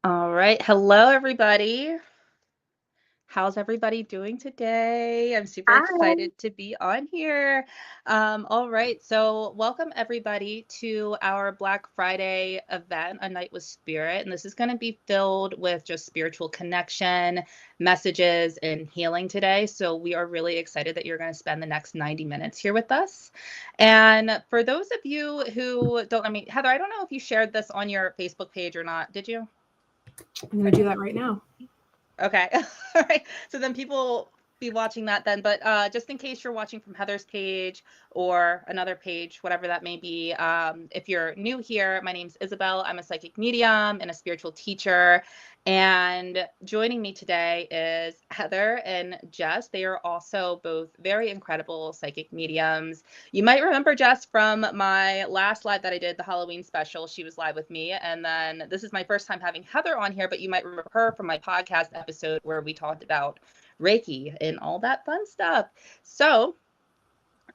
All right. Hello, everybody. How's everybody doing today? I'm super Hi. excited to be on here. All right. So, welcome everybody to our Black Friday event, A Night with Spirit. And this is going to be filled with just spiritual connection, messages, and healing today. So, we are really excited that you're going to spend the next 90 minutes here with us. And for those of you who don't, Heather, I don't know if you shared this on your Facebook page or not. Did you? I'm going to do that right now. Okay. All right. So then people be watching that then. But just in case you're watching from Heather's page or another page, whatever that may be, if you're new here, my name's Isabelle. I'm a psychic medium and a spiritual teacher. And joining me today is Heather and Jess. They are also both very incredible psychic mediums. You might remember Jess from my last live that I did, the Halloween special. She was live with me. And then this is my first time having Heather on here, but you might remember her from my podcast episode where we talked about Reiki and all that fun stuff. So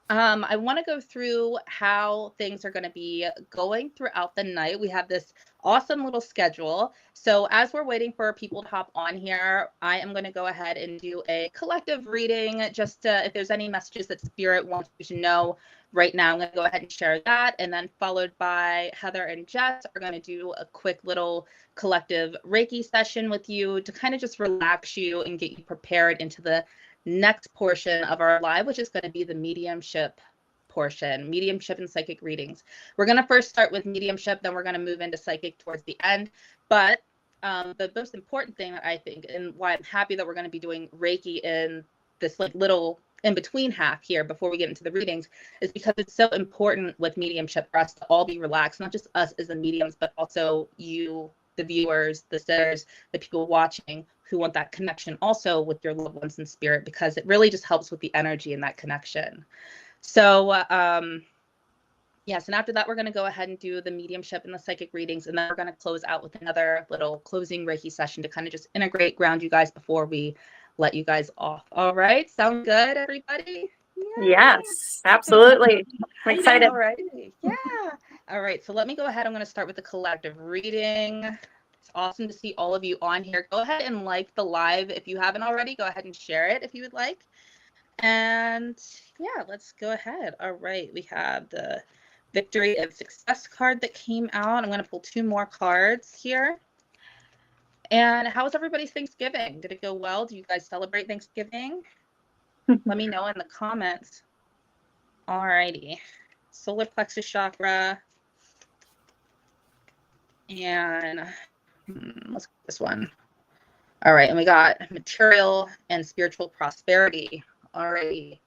I want to go through how things are going to be going throughout the night. We have this awesome little schedule. So as we're waiting for people to hop on here, I am going to go ahead and do a collective reading. Just if there's any messages that Spirit wants you to know right now, I'm going to go ahead and share that. And then followed by Heather and Jess are going to do a quick little collective Reiki session with you to kind of just relax you and get you prepared into the next portion of our live, which is going to be the mediumship portion, mediumship and psychic readings. We're going to first start with mediumship, then we're going to move into psychic towards the end. But the most important thing that I think, and why I'm happy that we're going to be doing Reiki in this like little in between half here before we get into the readings, is because it's so important with mediumship for us to all be relaxed, not just us as the mediums, but also you, the viewers, the sitters, the people watching who want that connection also with your loved ones in spirit, because it really just helps with the energy and that connection. So, yes, and after that, we're going to go ahead and do the mediumship and the psychic readings, and then we're going to close out with another little closing Reiki session to kind of just integrate, ground you guys before we let you guys off. All right, sound good, everybody? Yes, absolutely. I'm excited. All right, yeah. All right, so let me go ahead. I'm going to start with the collective reading. It's awesome to see all of you on here. Go ahead and like the live if you haven't already. Go ahead and share it if you would like. And yeah, let's go ahead. All right, we have the Victory and Success card that came out. I'm going to pull two more cards here. And how was everybody's Thanksgiving? Did it go well? Do you guys celebrate Thanksgiving? Let me know in the comments. All righty. Solar plexus chakra. And let's get this one. All right, and we got material and spiritual prosperity. All righty.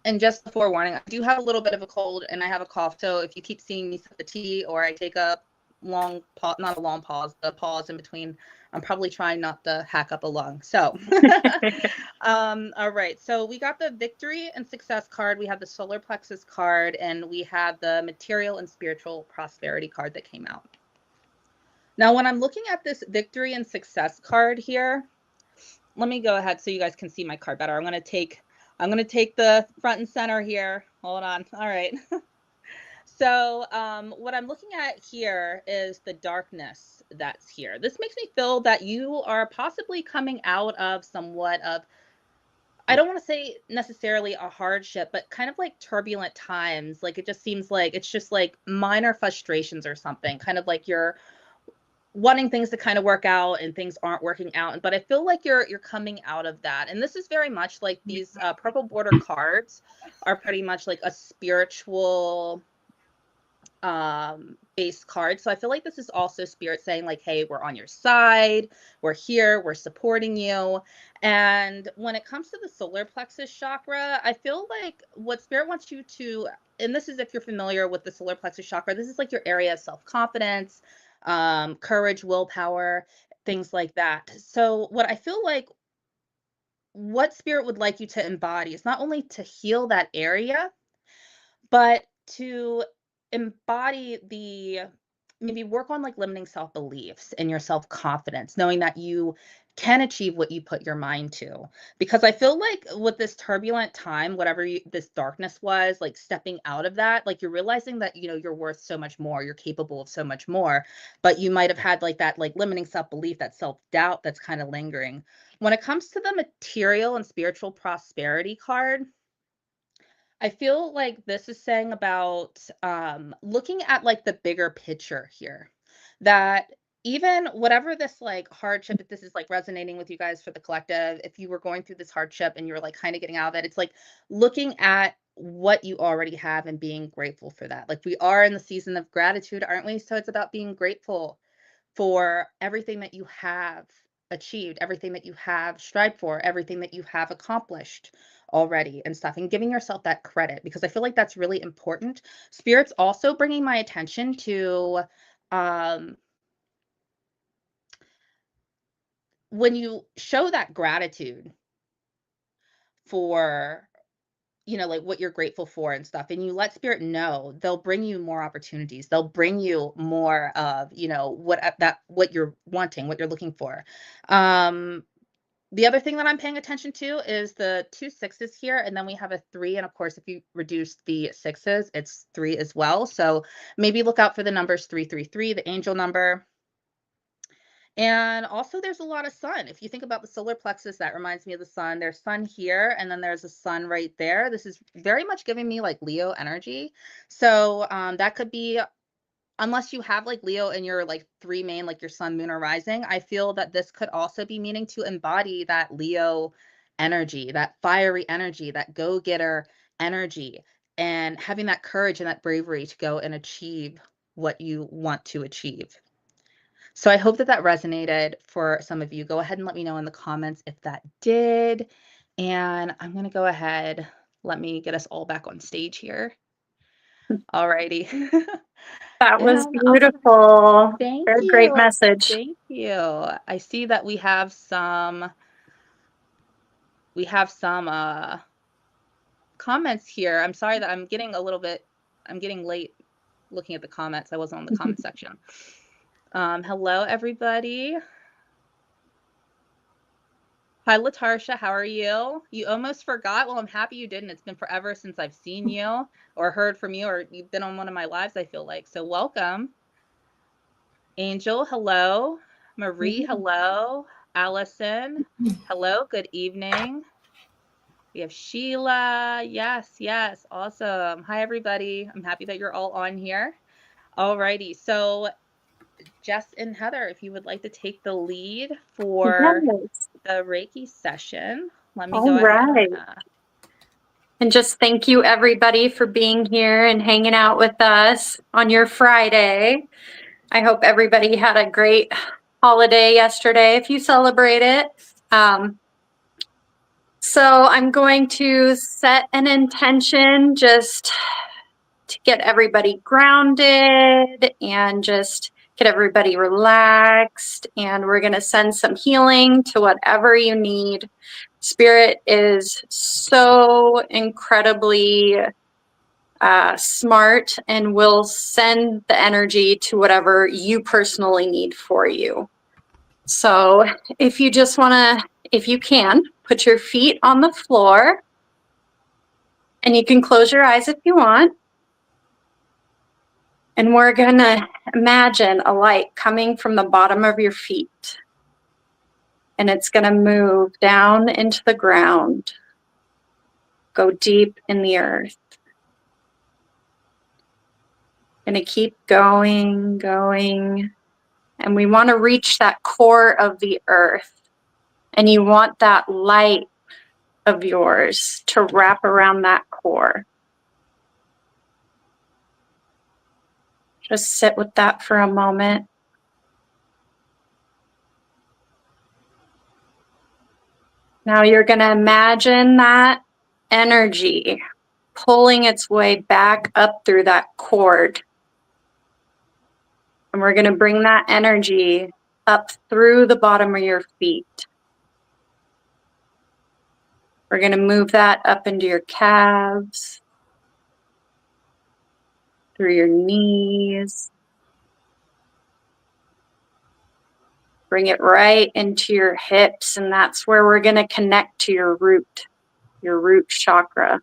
And just a forewarning, I do have a little bit of a cold and I have a cough. So if you keep seeing me sip the tea or I take a long pause, not a long pause, the pause in between, I'm probably trying not to hack up a lung. So, all right. So we got the Victory and Success card. We have the Solar Plexus card, and we have the Material and Spiritual Prosperity card that came out. Now, when I'm looking at this Victory and Success card here, let me go ahead so you guys can see my card better. I'm going to take the front and center here. Hold on. All right. So what I'm looking at here is the darkness that's here. This makes me feel that you are possibly coming out of somewhat of, I don't want to say necessarily a hardship, but kind of like turbulent times. Like it just seems like it's just like minor frustrations or something, kind of like you're wanting things to kind of work out and things aren't working out, but I feel like you're coming out of that. And this is very much like these purple border cards are pretty much like a spiritual based card. So I feel like this is also spirit saying like, hey, we're on your side, we're here, we're supporting you. And when it comes to the solar plexus chakra, I feel like what spirit wants you to, and this is if you're familiar with the solar plexus chakra, this is like your area of self-confidence, courage, willpower, things like that. So what I feel like what spirit would like you to embody is not only to heal that area, but to embody the maybe work on like limiting self-beliefs and your self-confidence, knowing that you can achieve what you put your mind to. Because I feel like with this turbulent time, whatever this darkness was, like stepping out of that, like you're realizing that, you know, you're worth so much more, you're capable of so much more, but you might have had like that like limiting self-belief, that self-doubt that's kind of lingering. When it comes to the material and spiritual prosperity card, I feel like this is saying about looking at like the bigger picture here, that even whatever this like hardship, if this is like resonating with you guys for the collective, if you were going through this hardship and you're like kind of getting out of it, it's like looking at what you already have and being grateful for that. Like we are in the season of gratitude, aren't we? So it's about being grateful for everything that you have achieved, everything that you have strived for, everything that you have accomplished already and stuff, and giving yourself that credit, because I feel like that's really important. Spirit's also bringing my attention to when you show that gratitude for, you know, like what you're grateful for and stuff, and you let spirit know, they'll bring you more opportunities, they'll bring you more of, you know, what you're wanting, what you're looking for. The other thing that I'm paying attention to is the 2 6s here, and then we have a 3, and of course, if you reduce the 6s, it's 3 as well. So maybe look out for the numbers 333, the angel number. And also there's a lot of sun. If you think about the solar plexus, that reminds me of the sun. There's sun here, and then there's a sun right there. This is very much giving me like Leo energy. So that could be, unless you have like Leo in your like 3 main, like your sun, moon, or rising, I feel that this could also be meaning to embody that Leo energy, that fiery energy, that go-getter energy, and having that courage and that bravery to go and achieve what you want to achieve. So I hope that that resonated for some of you. Go ahead and let me know in the comments if that did. And I'm going to go ahead. Let me get us all back on stage here. All righty. That was Yeah. beautiful. Thank Very great you. message. Thank you. I see that we have some comments here. I'm sorry that I'm getting late looking at the comments. I wasn't on the comment section. Hello, everybody. Hi, Latarsha. How are you? You almost forgot. Well, I'm happy you didn't. It's been forever since I've seen you or heard from you, or you've been on one of my lives, I feel like. So welcome. Angel, hello. Marie, hello. Allison, hello. Good evening. We have Sheila. Yes, yes. Awesome. Hi, everybody. I'm happy that you're all on here. Alrighty. So Jess and Heather, if you would like to take the lead for Yes. the Reiki session, let me All go ahead. right. And just thank you, everybody, for being here and hanging out with us on your Friday. I hope everybody had a great holiday yesterday if you celebrate it. So I'm going to set an intention just to get everybody grounded and just get everybody relaxed. And we're going to send some healing to whatever you need. Spirit is so incredibly smart and will send the energy to whatever you personally need for you. So if you just want to, if you can, put your feet on the floor, and you can close your eyes if you want. And we're going to imagine a light coming from the bottom of your feet. And it's going to move down into the ground, go deep in the earth. Going to keep going, going. And we want to reach that core of the earth. And you want that light of yours to wrap around that core. Just sit with that for a moment. Now you're going to imagine that energy pulling its way back up through that cord. And we're going to bring that energy up through the bottom of your feet. We're going to move that up into your calves, through your knees, Bring it right into your hips, and that's where we're going to connect to your root chakra.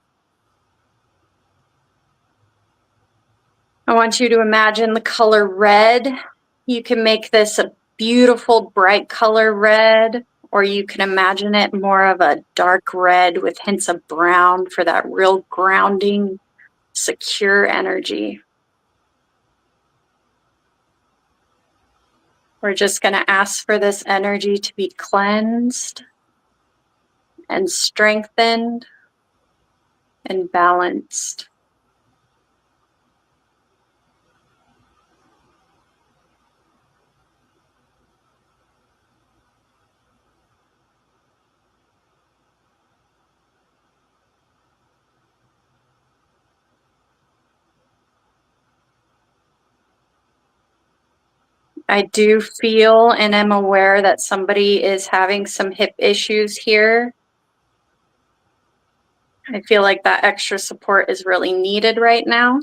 I want you to imagine the color red. You can make this a beautiful bright color red, or you can imagine it more of a dark red with hints of brown for that real grounding, secure energy. We're just going to ask for this energy to be cleansed and strengthened and balanced. I do feel and am aware that somebody is having some hip issues here. I feel like that extra support is really needed right now.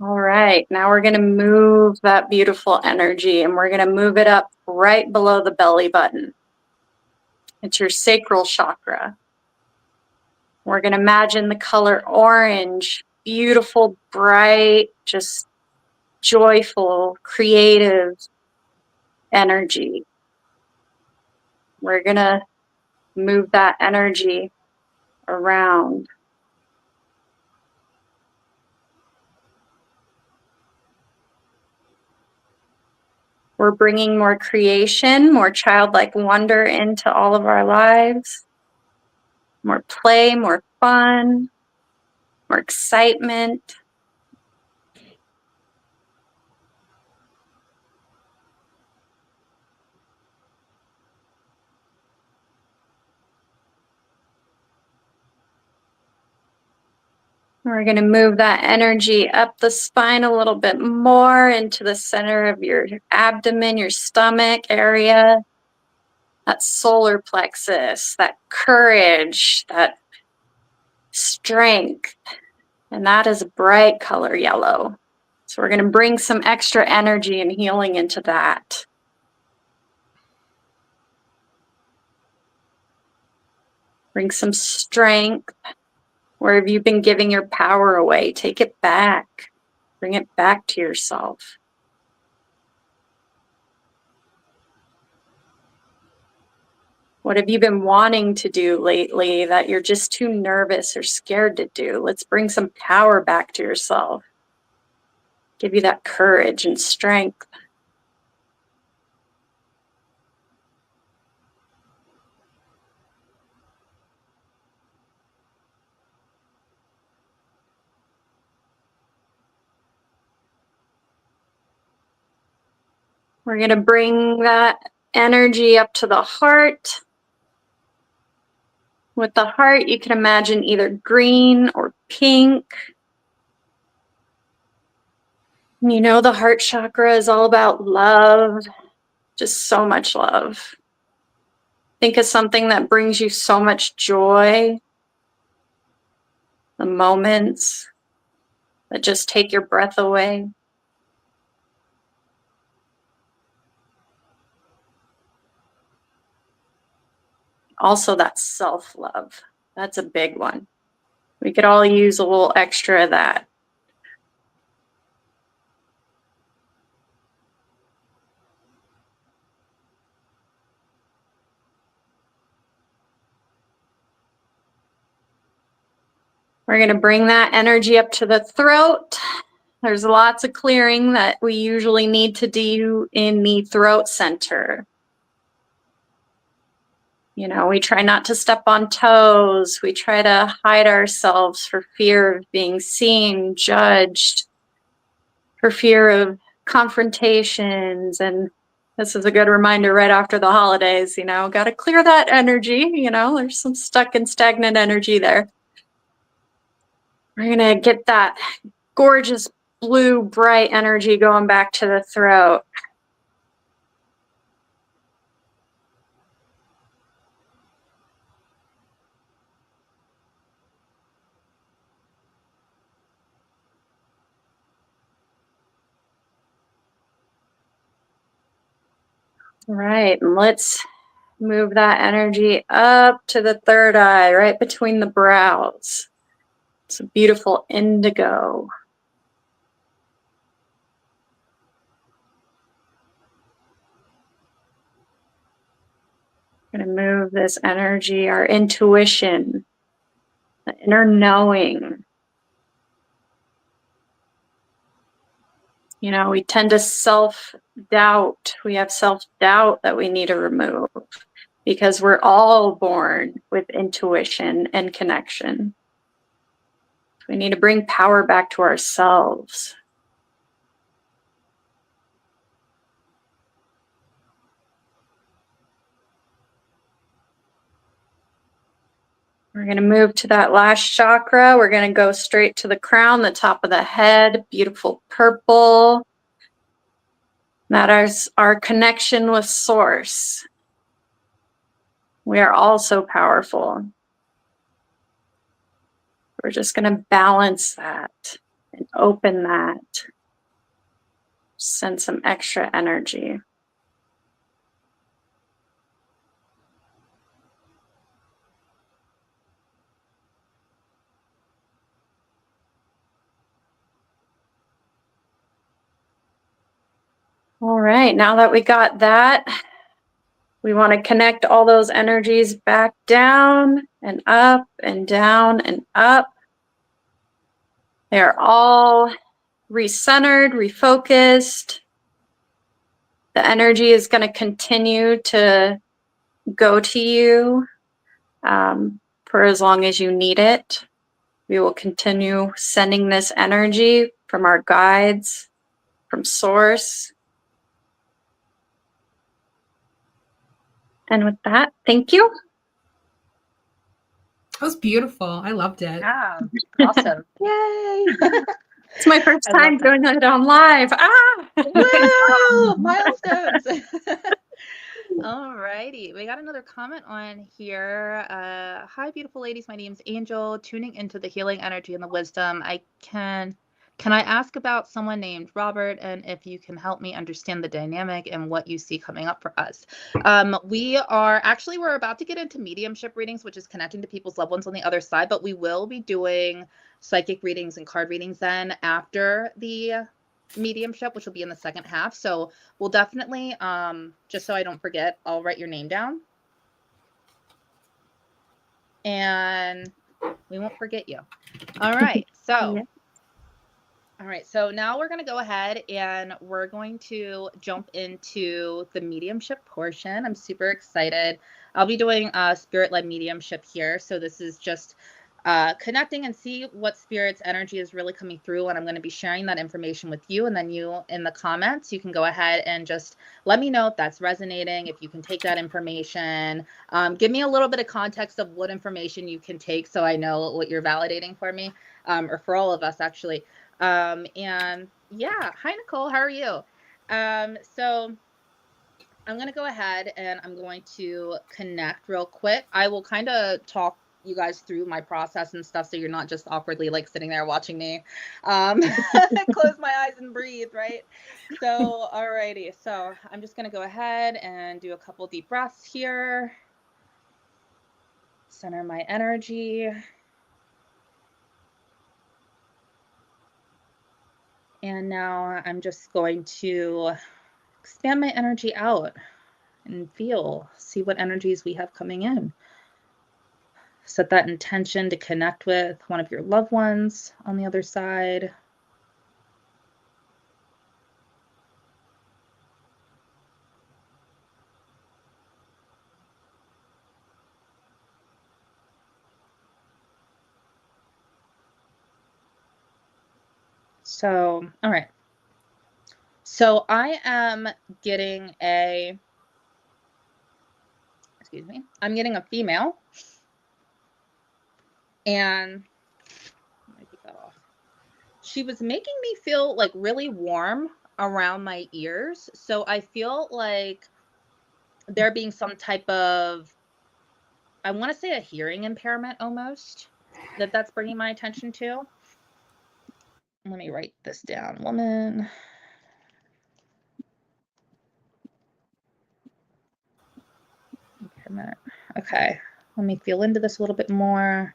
All right, now we're going to move that beautiful energy, and we're going to move it up right below the belly button. It's your sacral chakra. We're going to imagine the color orange, beautiful, bright, just joyful, creative energy. We're going to move that energy around. We're bringing more creation, more childlike wonder into all of our lives. More play, more fun, more excitement. We're going to move that energy up the spine a little bit more into the center of your abdomen, your stomach area. That solar plexus, that courage, that strength. And that is a bright color yellow. So we're going to bring some extra energy and healing into that. Bring some strength. Where have you been giving your power away? Take it back. Bring it back to yourself. What have you been wanting to do lately that you're just too nervous or scared to do? Let's bring some power back to yourself. Give you that courage and strength. We're going to bring that energy up to the heart. With the heart, you can imagine either green or pink. You know, the heart chakra is all about love, just so much love. Think of something that brings you so much joy, the moments that just take your breath away. Also, that self-love. That's a big one. We could all use a little extra of that. We're going to bring that energy up to the throat. There's lots of clearing that we usually need to do in the throat center. You know, we try not to step on toes. We try to hide ourselves for fear of being seen, judged, for fear of confrontations. And this is a good reminder right after the holidays, you know, got to clear that energy. You know, there's some stuck and stagnant energy there. We're going to get that gorgeous blue, bright energy going back to the throat. All right, and let's move that energy up to the third eye, right between the brows. It's a beautiful indigo. We're going to move this energy, our intuition, the inner knowing. You know, we tend to self-doubt. We have self-doubt that we need to remove because we're all born with intuition and connection. We need to bring power back to ourselves. We're going to move to that last chakra. We're going to go straight to the crown, the top of the head, beautiful purple. That is our connection with Source. We are all so powerful. We're just going to balance that and open that. Send some extra energy. All right, now that we got that, we want to connect all those energies back down and up and down and up. They are all recentered, refocused. The energy is going to continue to go to you for as long as you need it. We will continue sending this energy from our guides, from Source. And with that, thank you. That was beautiful. I loved it. Yeah, awesome. Yay. It's my first time doing it on live. Woo! Milestones. All righty. We got another comment on here. Hi, beautiful ladies. My name's Angel. Tuning into the healing energy and the wisdom. Can I ask about someone named Robert and if you can help me understand the dynamic and what you see coming up for us? We're about to get into mediumship readings, which is connecting to people's loved ones on the other side, but we will be doing psychic readings and card readings then after the mediumship, which will be in the second half. So we'll definitely, just so I don't forget, I'll write your name down. And we won't forget you. All right. So... Yeah. All right, so now we're going to go ahead and we're going to jump into the mediumship portion. I'm super excited. I'll be doing spirit-led mediumship here. So this is just connecting and see what spirit's energy is really coming through. And I'm going to be sharing that information with you. And then you, in the comments, you can go ahead and just let me know if that's resonating, if you can take that information. Give me a little bit of context of what information you can take so I know what you're validating for me, or for all of us, actually. And yeah, hi Nicole, how are you? So I'm going to go ahead and I'm going to connect real quick. I will kind of talk you guys through my process and stuff so you're not just awkwardly like sitting there watching me close my eyes and breathe, right? So alrighty, so I'm just going to go ahead and do a couple deep breaths here. Center my energy. And now I'm just going to expand my energy out and see what energies we have coming in. Set that intention to connect with one of your loved ones on the other side. So, all right. So I am getting I'm getting a female. And let me take that off. She was making me feel like really warm around my ears. So I feel like there being some type of, I want to say a hearing impairment almost, that's bringing my attention to. Let me write this down. Woman. a minute. Okay, let me feel into this a little bit more.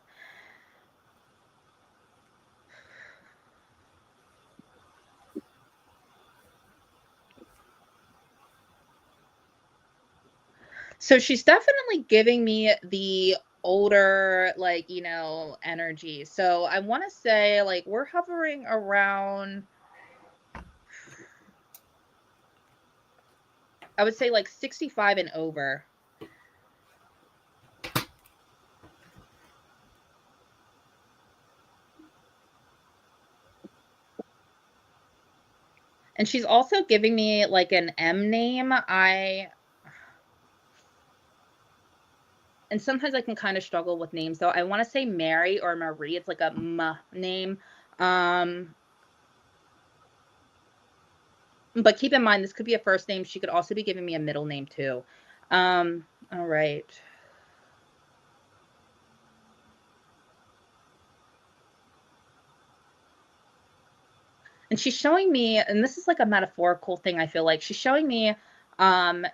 So she's definitely giving me the older, like, you know, energy. So I want to say, like, we're hovering around, I would say, like 65 and over. And she's also giving me like an M name. And sometimes I can kind of struggle with names, though. I want to say Mary or Marie. It's like a M name. But keep in mind, this could be a first name. She could also be giving me a middle name too. All right. And she's showing me, and this is like a metaphorical thing, I feel like. She's showing me,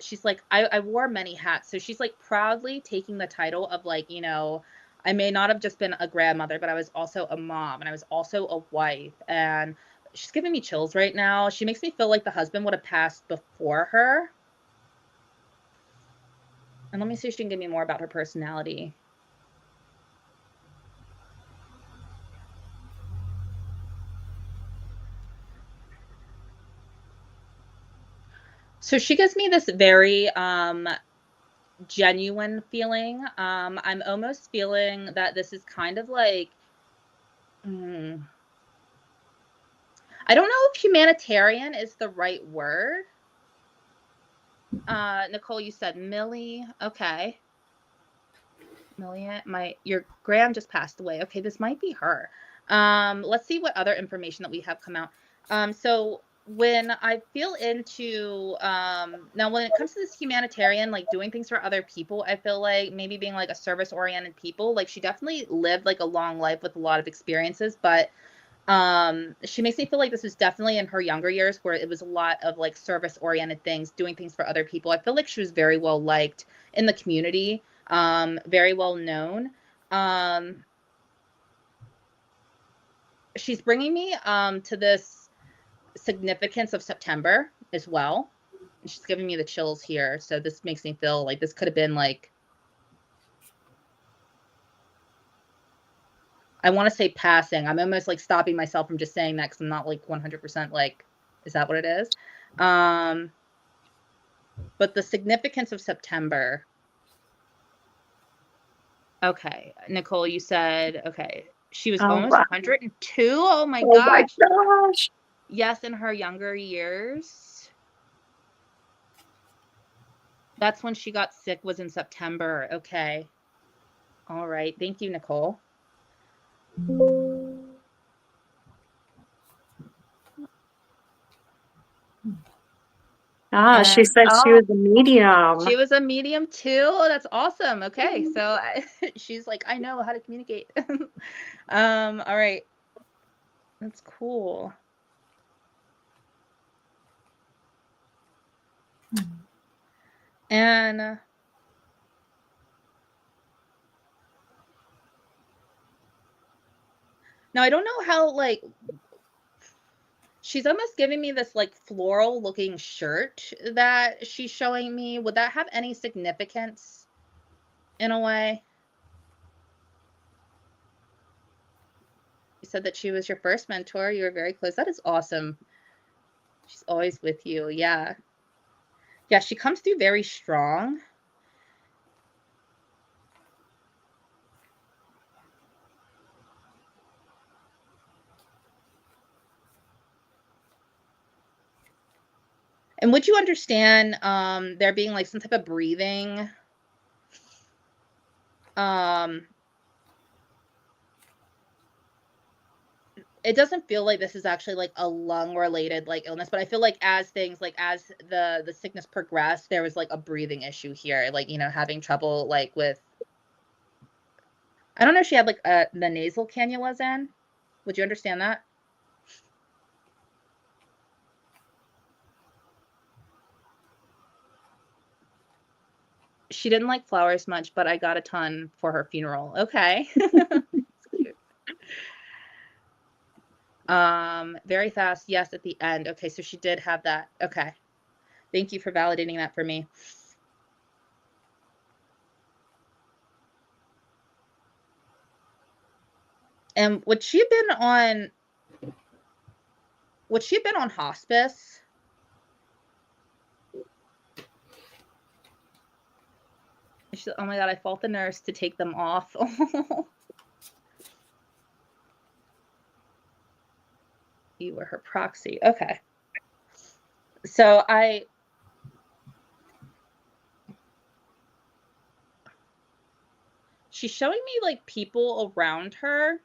she's like, I wore many hats. So she's like proudly taking the title of, like, you know, I may not have just been a grandmother, but I was also a mom and I was also a wife. And she's giving me chills right now. She makes me feel like the husband would have passed before her. And let me see if she can give me more about her personality. So she gives me this very genuine feeling. I'm almost feeling that this is kind of like, I don't know if humanitarian is the right word. Nicole, you said Millie. Okay. Millie, your gram just passed away. Okay, this might be her. Let's see what other information that we have come out. So when I feel into, now when it comes to this humanitarian, like doing things for other people, I feel like maybe being like a service-oriented people, like she definitely lived like a long life with a lot of experiences, but she makes me feel like this was definitely in her younger years where it was a lot of like service-oriented things, doing things for other people. I feel like she was very well liked in the community, very well known. She's bringing me to this significance of September as well. She's giving me the chills here. So this makes me feel like this could have been like, I want to say passing. I'm almost like stopping myself from just saying that because I'm not like 100% like, is that what it is? But the significance of September. Okay, Nicole, you said, okay, she was almost 102. Oh my gosh. Yes, in her younger years. That's when she got sick, was in September. Okay. All right. Thank you, Nicole. She said she was a medium. She was a medium too. Oh, that's awesome. Okay, so she's like, I know how to communicate. All right. That's cool. And now I don't know how, like, she's almost giving me this like floral looking shirt that she's showing me. Would that have any significance in a way? You said that she was your first mentor. You were very close. That is awesome. She's always with you. Yeah. Yeah, she comes through very strong. And would you understand there being like some type of breathing? It doesn't feel like this is actually like a lung related like illness, but I feel like as things like as the sickness progressed, there was like a breathing issue here, like, you know, having trouble like with, I don't know if she had like the nasal cannulas in. Would you understand that? She didn't like flowers much, but I got a ton for her funeral. Okay. Cute. Very fast. Yes, at the end. Okay, so she did have that. Okay. Thank you for validating that for me. And would she have been on hospice? Oh my God, I fought the nurse to take them off. You were her proxy. Okay. So she's showing me like people around her.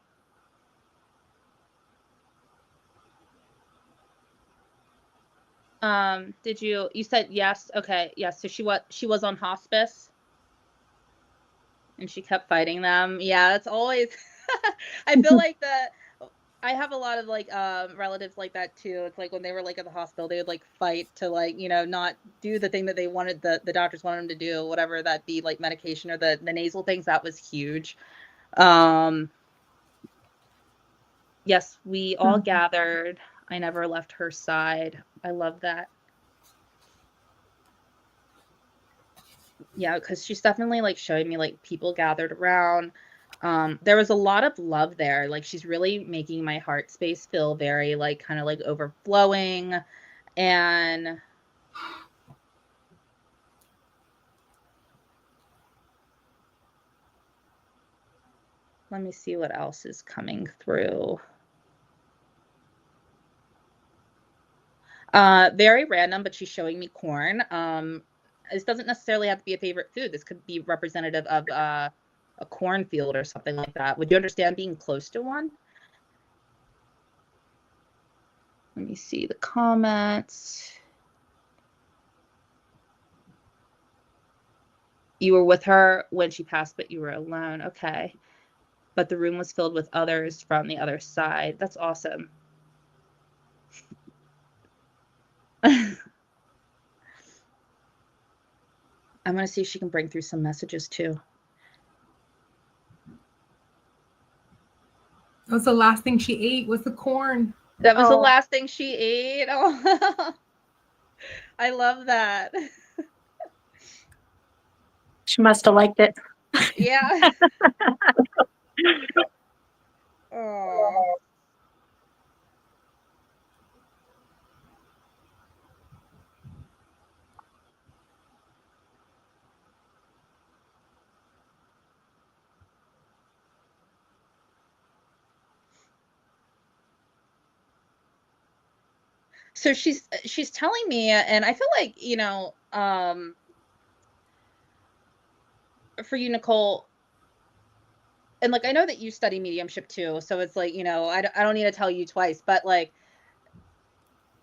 You said yes? Okay, yes. So she was on hospice and she kept fighting them. Yeah, that's always I feel like I have a lot of like relatives like that too. It's like when they were like at the hospital, they would like fight to like, not do the thing that they wanted the doctors wanted them to do, whatever that be, like medication or the nasal things. That was huge. Yes, we all gathered. I never left her side. I love that. Yeah, because she's definitely like showing me like people gathered around. There was a lot of love there. Like she's really making my heart space feel very like kind of like overflowing. And let me see what else is coming through. Very random, but she's showing me corn. This doesn't necessarily have to be a favorite food. This could be representative of a cornfield or something like that. Would you understand being close to one? Let me see the comments. You were with her when she passed, but you were alone. Okay. But the room was filled with others from the other side. That's awesome. I'm going to see if she can bring through some messages too. That was the last thing she ate was the corn. That was the last thing she ate. Oh, I love that. She must have liked it. Yeah. Oh. So she's telling me, and I feel like, for you, Nicole, and like I know that you study mediumship too, so it's like, I don't need to tell you twice, but like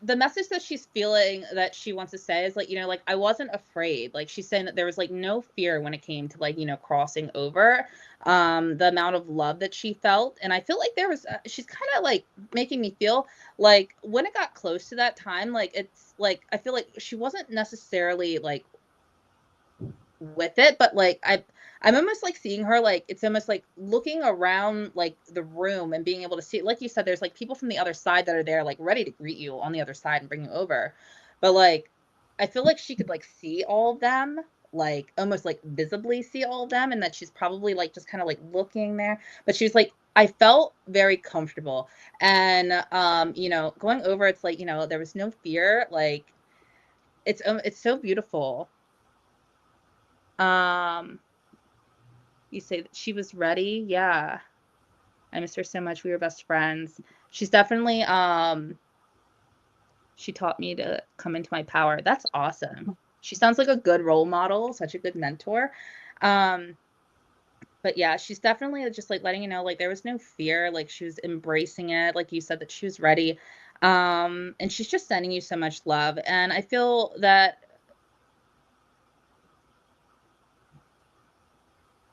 the message that she's feeling that she wants to say is like, like I wasn't afraid. Like she's saying that there was like no fear when it came to like, crossing over, the amount of love that she felt. And I feel like there was, she's kind of like making me feel like when it got close to that time, like it's like, I feel like she wasn't necessarily like with it, but like I'm almost like seeing her, like it's almost like looking around like the room and being able to see, like you said, there's like people from the other side that are there like ready to greet you on the other side and bring you over. But like I feel like she could like see all of them, like almost like visibly see all of them, and that she's probably like just kind of like looking there. But she was like, I felt very comfortable. And going over, it's like, there was no fear. Like it's so beautiful. You say that she was ready. Yeah. I miss her so much. We were best friends. She's definitely, she taught me to come into my power. That's awesome. She sounds like a good role model, such a good mentor. But yeah, she's definitely just like letting you know, like there was no fear. Like she was embracing it. Like you said, that she was ready. And she's just sending you so much love. And I feel that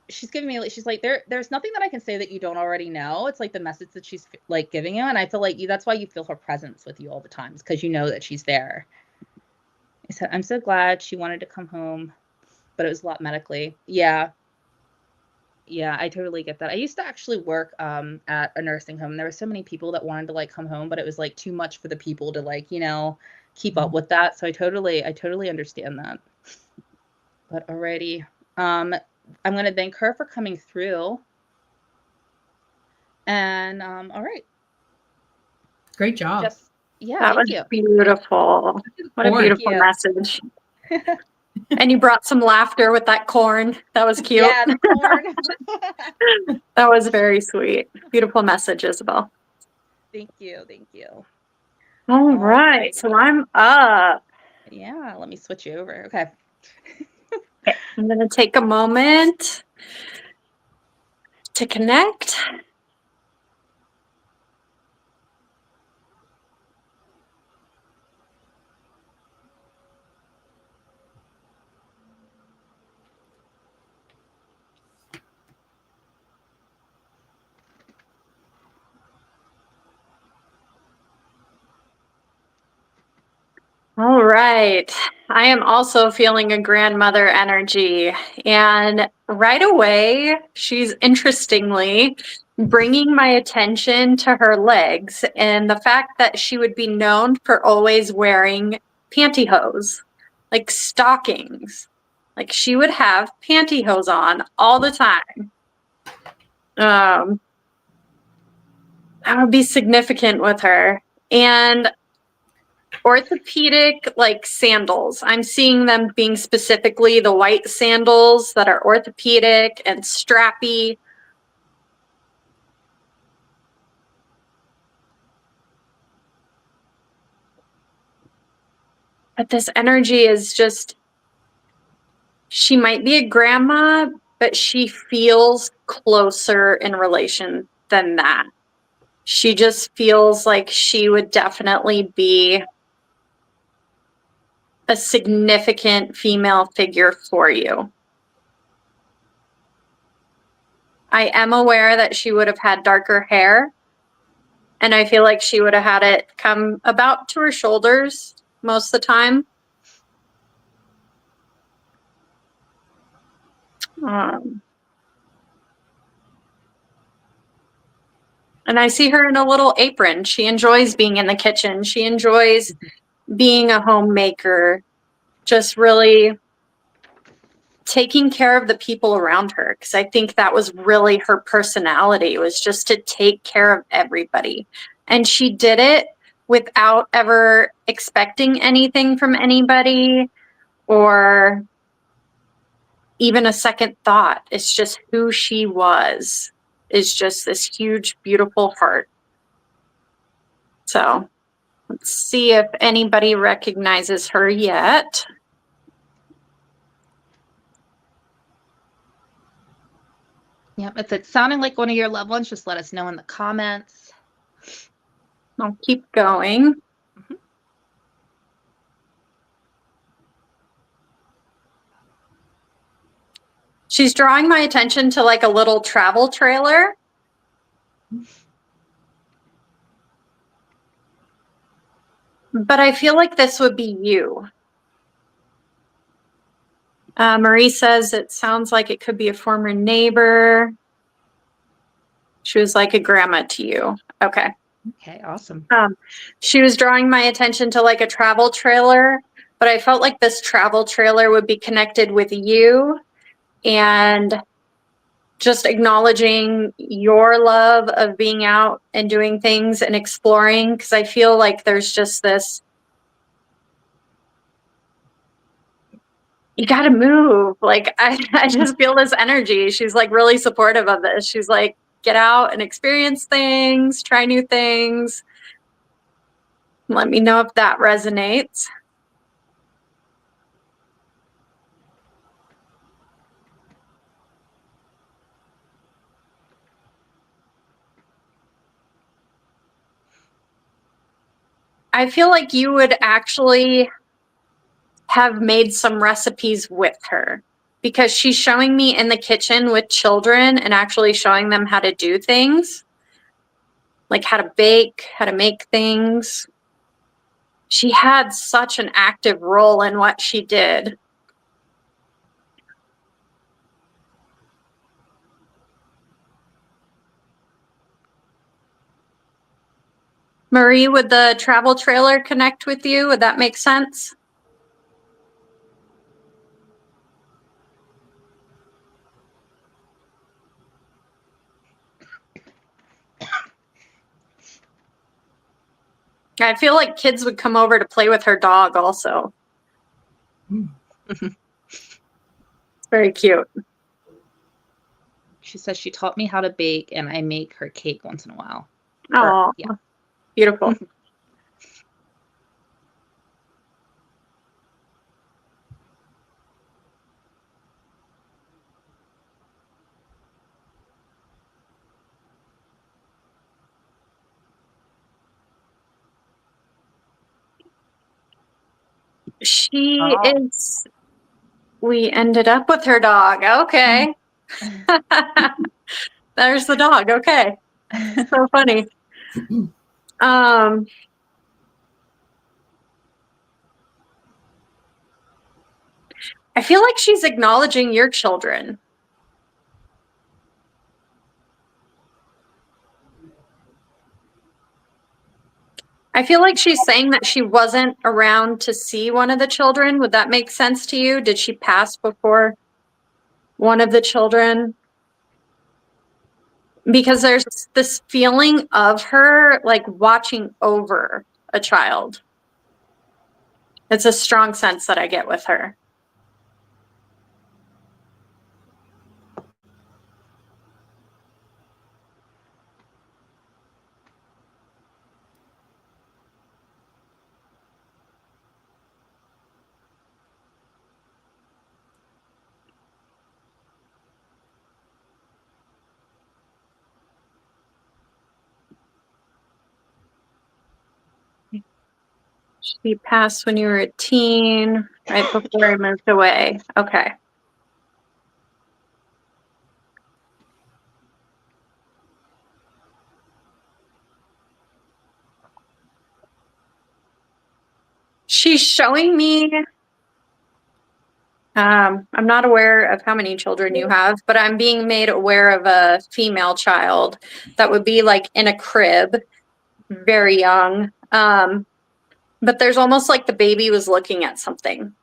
she's giving me, she's like, there's nothing that I can say that you don't already know. It's like the message that she's like giving you. And I feel like that's why you feel her presence with you all the time, because you know that she's there. I said, I'm so glad she wanted to come home, but it was a lot medically. Yeah. Yeah, I totally get that. I used to actually work at a nursing home. There were so many people that wanted to like come home, but it was like too much for the people to like, keep up with that. So I totally understand that. But alrighty. I'm gonna thank her for coming through. And all right. Great job. Just yeah, That thank was you. beautiful. What a Corn. beautiful you. message. And you brought some laughter with that corn. That was cute. Yeah, the corn. That was very sweet. Beautiful message, Isabelle. Thank you. Thank you. All right. Alrighty. So I'm up. Yeah, let me switch you over. Okay. Okay. I'm going to take a moment to connect. All right. I am also feeling a grandmother energy. And right away, she's interestingly bringing my attention to her legs and the fact that she would be known for always wearing pantyhose, like stockings. Like she would have pantyhose on all the time. That would be significant with her. And orthopedic like sandals. I'm seeing them being specifically the white sandals that are orthopedic and strappy. But this energy is just, she might be a grandma, but she feels closer in relation than that. She just feels like she would definitely be a significant female figure for you. I am aware that she would have had darker hair, and I feel like she would have had it come about to her shoulders most of the time. And I see her in a little apron. She enjoys being in the kitchen. She enjoys being a homemaker, just really taking care of the people around her. Because I think that was really her personality, was just to take care of everybody. And she did it without ever expecting anything from anybody or even a second thought. It's just who she was, is just this huge, beautiful heart. So let's see if anybody recognizes her yet. Yep, if it's sounding like one of your loved ones, just let us know in the comments. I'll keep going. Mhm. She's drawing my attention to like a little travel trailer. But I feel like this would be you. Marie says it sounds like it could be a former neighbor. She was like a grandma to you. Okay. Okay, awesome. She was drawing my attention to like a travel trailer, but I felt like this travel trailer would be connected with you and just acknowledging your love of being out and doing things and exploring. Because I feel like there's just this, you got to move. Like, I just feel this energy. She's like really supportive of this. She's like, get out and experience things, try new things. Let me know if that resonates. I feel like you would actually have made some recipes with her, because she's showing me in the kitchen with children and actually showing them how to do things, like how to bake, how to make things. She had such an active role in what she did. Marie, would the travel trailer connect with you? Would that make sense? I feel like kids would come over to play with her dog also. It's very cute. She says she taught me how to bake, and I make her cake once in a while. Oh, yeah. Beautiful. We ended up with her dog. Okay. There's the dog. Okay. So funny. I feel like she's acknowledging your children. I feel like she's saying that she wasn't around to see one of the children. Would that make sense to you? Did she pass before one of the children? Because there's this feeling of her like watching over a child. It's a strong sense that I get with her. She passed when you were a teen, right before I moved away. Okay. She's showing me, I'm not aware of how many children you have, but I'm being made aware of a female child that would be like in a crib, very young. But there's almost like the baby was looking at something.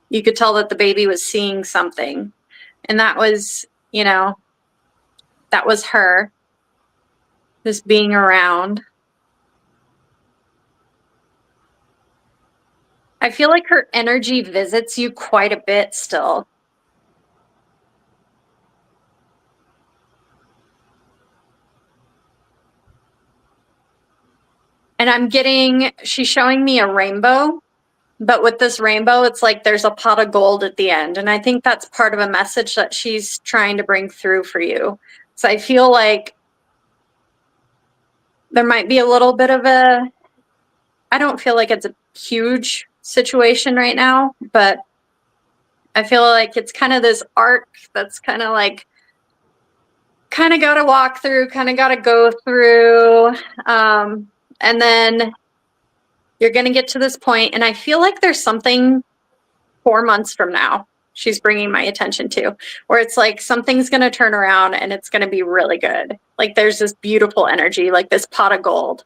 You could tell that the baby was seeing something. And that was, you know, that was her, just being around. I feel like her energy visits you quite a bit still. And she's showing me a rainbow, but with this rainbow, it's like there's a pot of gold at the end. And I think that's part of a message that she's trying to bring through for you. So I feel like there might be a little bit of I don't feel like it's a huge situation right now, but I feel like it's kind of this arc that's kind of got to walk through, kind of got to go through. And then you're going to get to this point, and I feel like there's something 4 months from now she's bringing my attention to, where it's like something's going to turn around and it's going to be really good. Like there's this beautiful energy, like this pot of gold.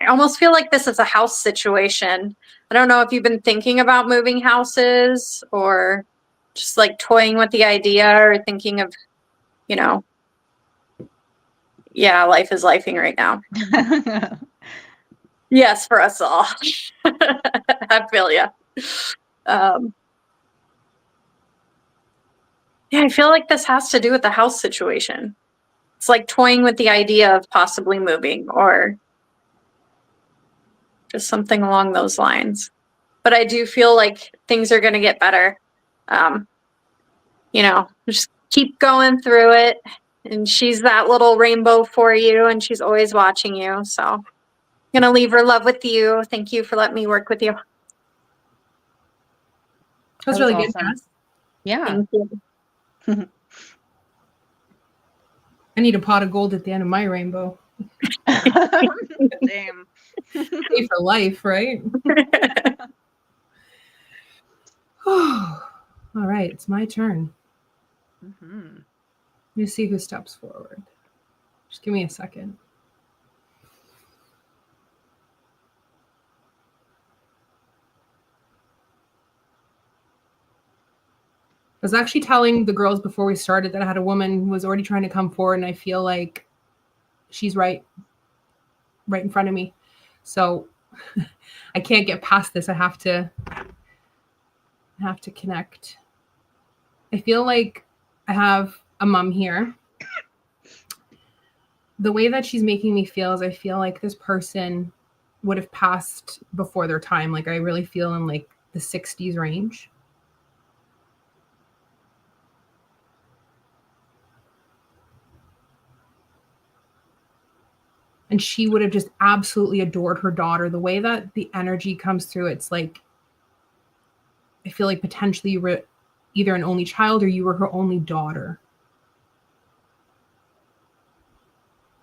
I almost feel like this is a house situation. I don't know if you've been thinking about moving houses or just like toying with the idea or thinking of, you know, yeah, life is lifing right now. Yes, for us all. I feel you. Yeah, I feel like this has to do with the house situation. It's like toying with the idea of possibly moving or just something along those lines. But I do feel like things are going to get better. You know, just keep going through it. And she's that little rainbow for you, and she's always watching you. So I'm going to leave her love with you. Thank you for letting me work with you. That's really awesome. good, Jess. Yeah. Thank you. I need a pot of gold at the end of my rainbow. Same. Pay for life, right? All right, it's my turn. Mm-hmm. Let me see who steps forward. Just give me a second. I was actually telling the girls before we started that I had a woman who was already trying to come forward, and I feel like she's right in front of me. So I can't get past this. I have to connect. I feel like I have a mom here. The way that she's making me feel is I feel like this person would have passed before their time. Like I really feel in like the 60s range. And she would have just absolutely adored her daughter. The way that the energy comes through, it's like, I feel like potentially you were either an only child or you were her only daughter.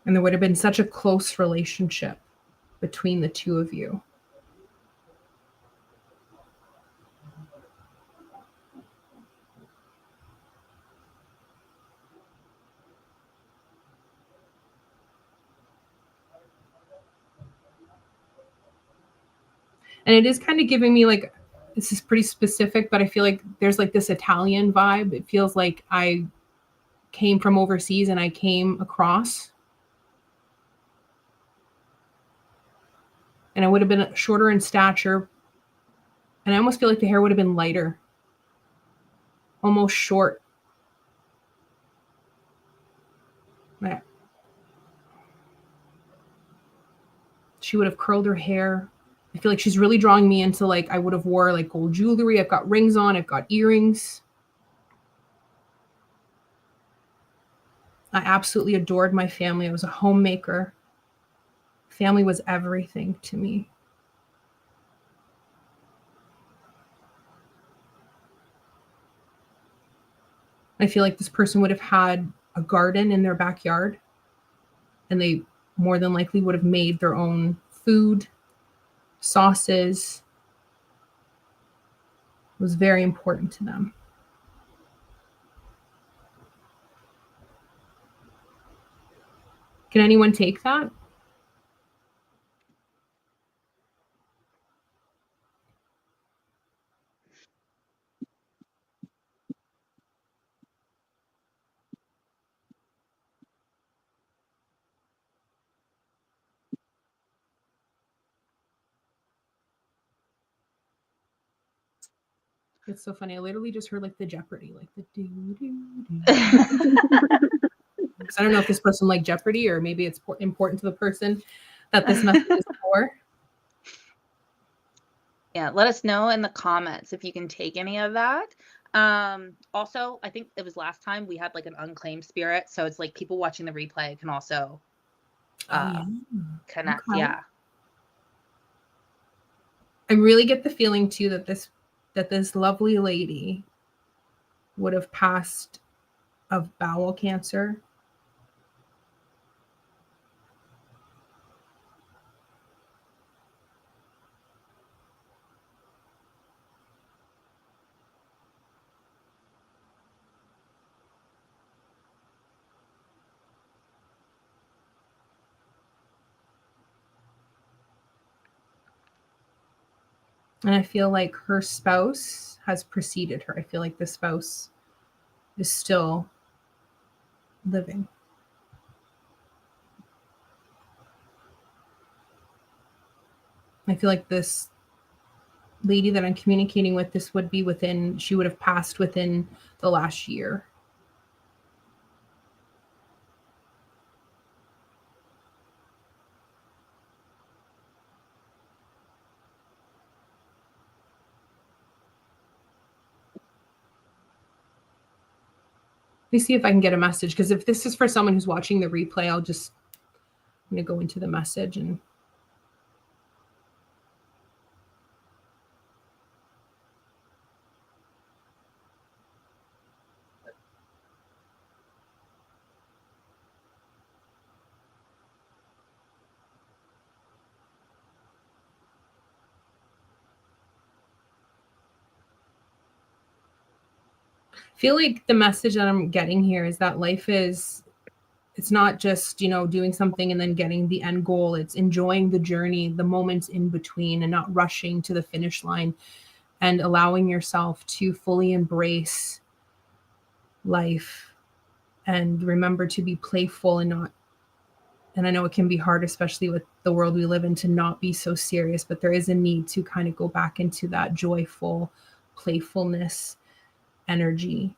And there would have been such a close relationship between the two of you. And it is kind of giving me like, this is pretty specific, but I feel like there's like this Italian vibe. It feels like I came from overseas and I came across. And I would have been shorter in stature. And I almost feel like the hair would have been lighter. Almost short. Yeah. She would have curled her hair. I feel like she's really drawing me into like I would have wore like gold jewelry. I've got rings on. I've got earrings. I absolutely adored my family. I was a homemaker. Family was everything to me. I feel like this person would have had a garden in their backyard, and they more than likely would have made their own food, sauces. It was very important to them. Can anyone take that? It's so funny. I literally just heard like the Jeopardy, like the do do do. I don't know if this person liked Jeopardy or maybe it's important to the person that this message is for. Yeah, let us know in the comments if you can take any of that. Also, I think it was last time we had like an unclaimed spirit, so it's like people watching the replay can also connect. Okay. Yeah. I really get the feeling too that this lovely lady would have passed of bowel cancer. And I feel like her spouse has preceded her. I feel like the spouse is still living. I feel like this lady that I'm communicating with, she would have passed within the last year. Let me see if I can get a message, because if this is for someone who's watching the replay, I'm going to go into the message and feel like the message that I'm getting here is that life is, it's not just, doing something and then getting the end goal. It's enjoying the journey, the moments in between, and not rushing to the finish line, and allowing yourself to fully embrace life and remember to be playful and not, and I know it can be hard, especially with the world we live in, to not be so serious, but there is a need to kind of go back into that joyful playfulness energy,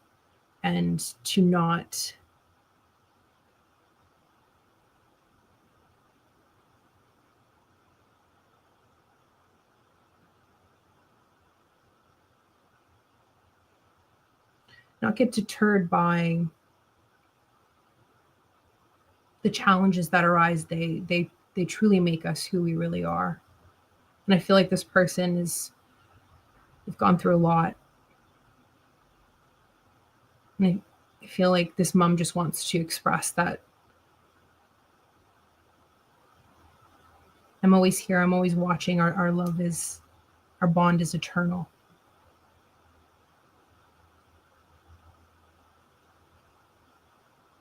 and to not get deterred by the challenges that arise. They truly make us who we really are. And I feel like this person they've gone through a lot. And I feel like this mom just wants to express that I'm always here, I'm always watching. Our love is, our bond is eternal.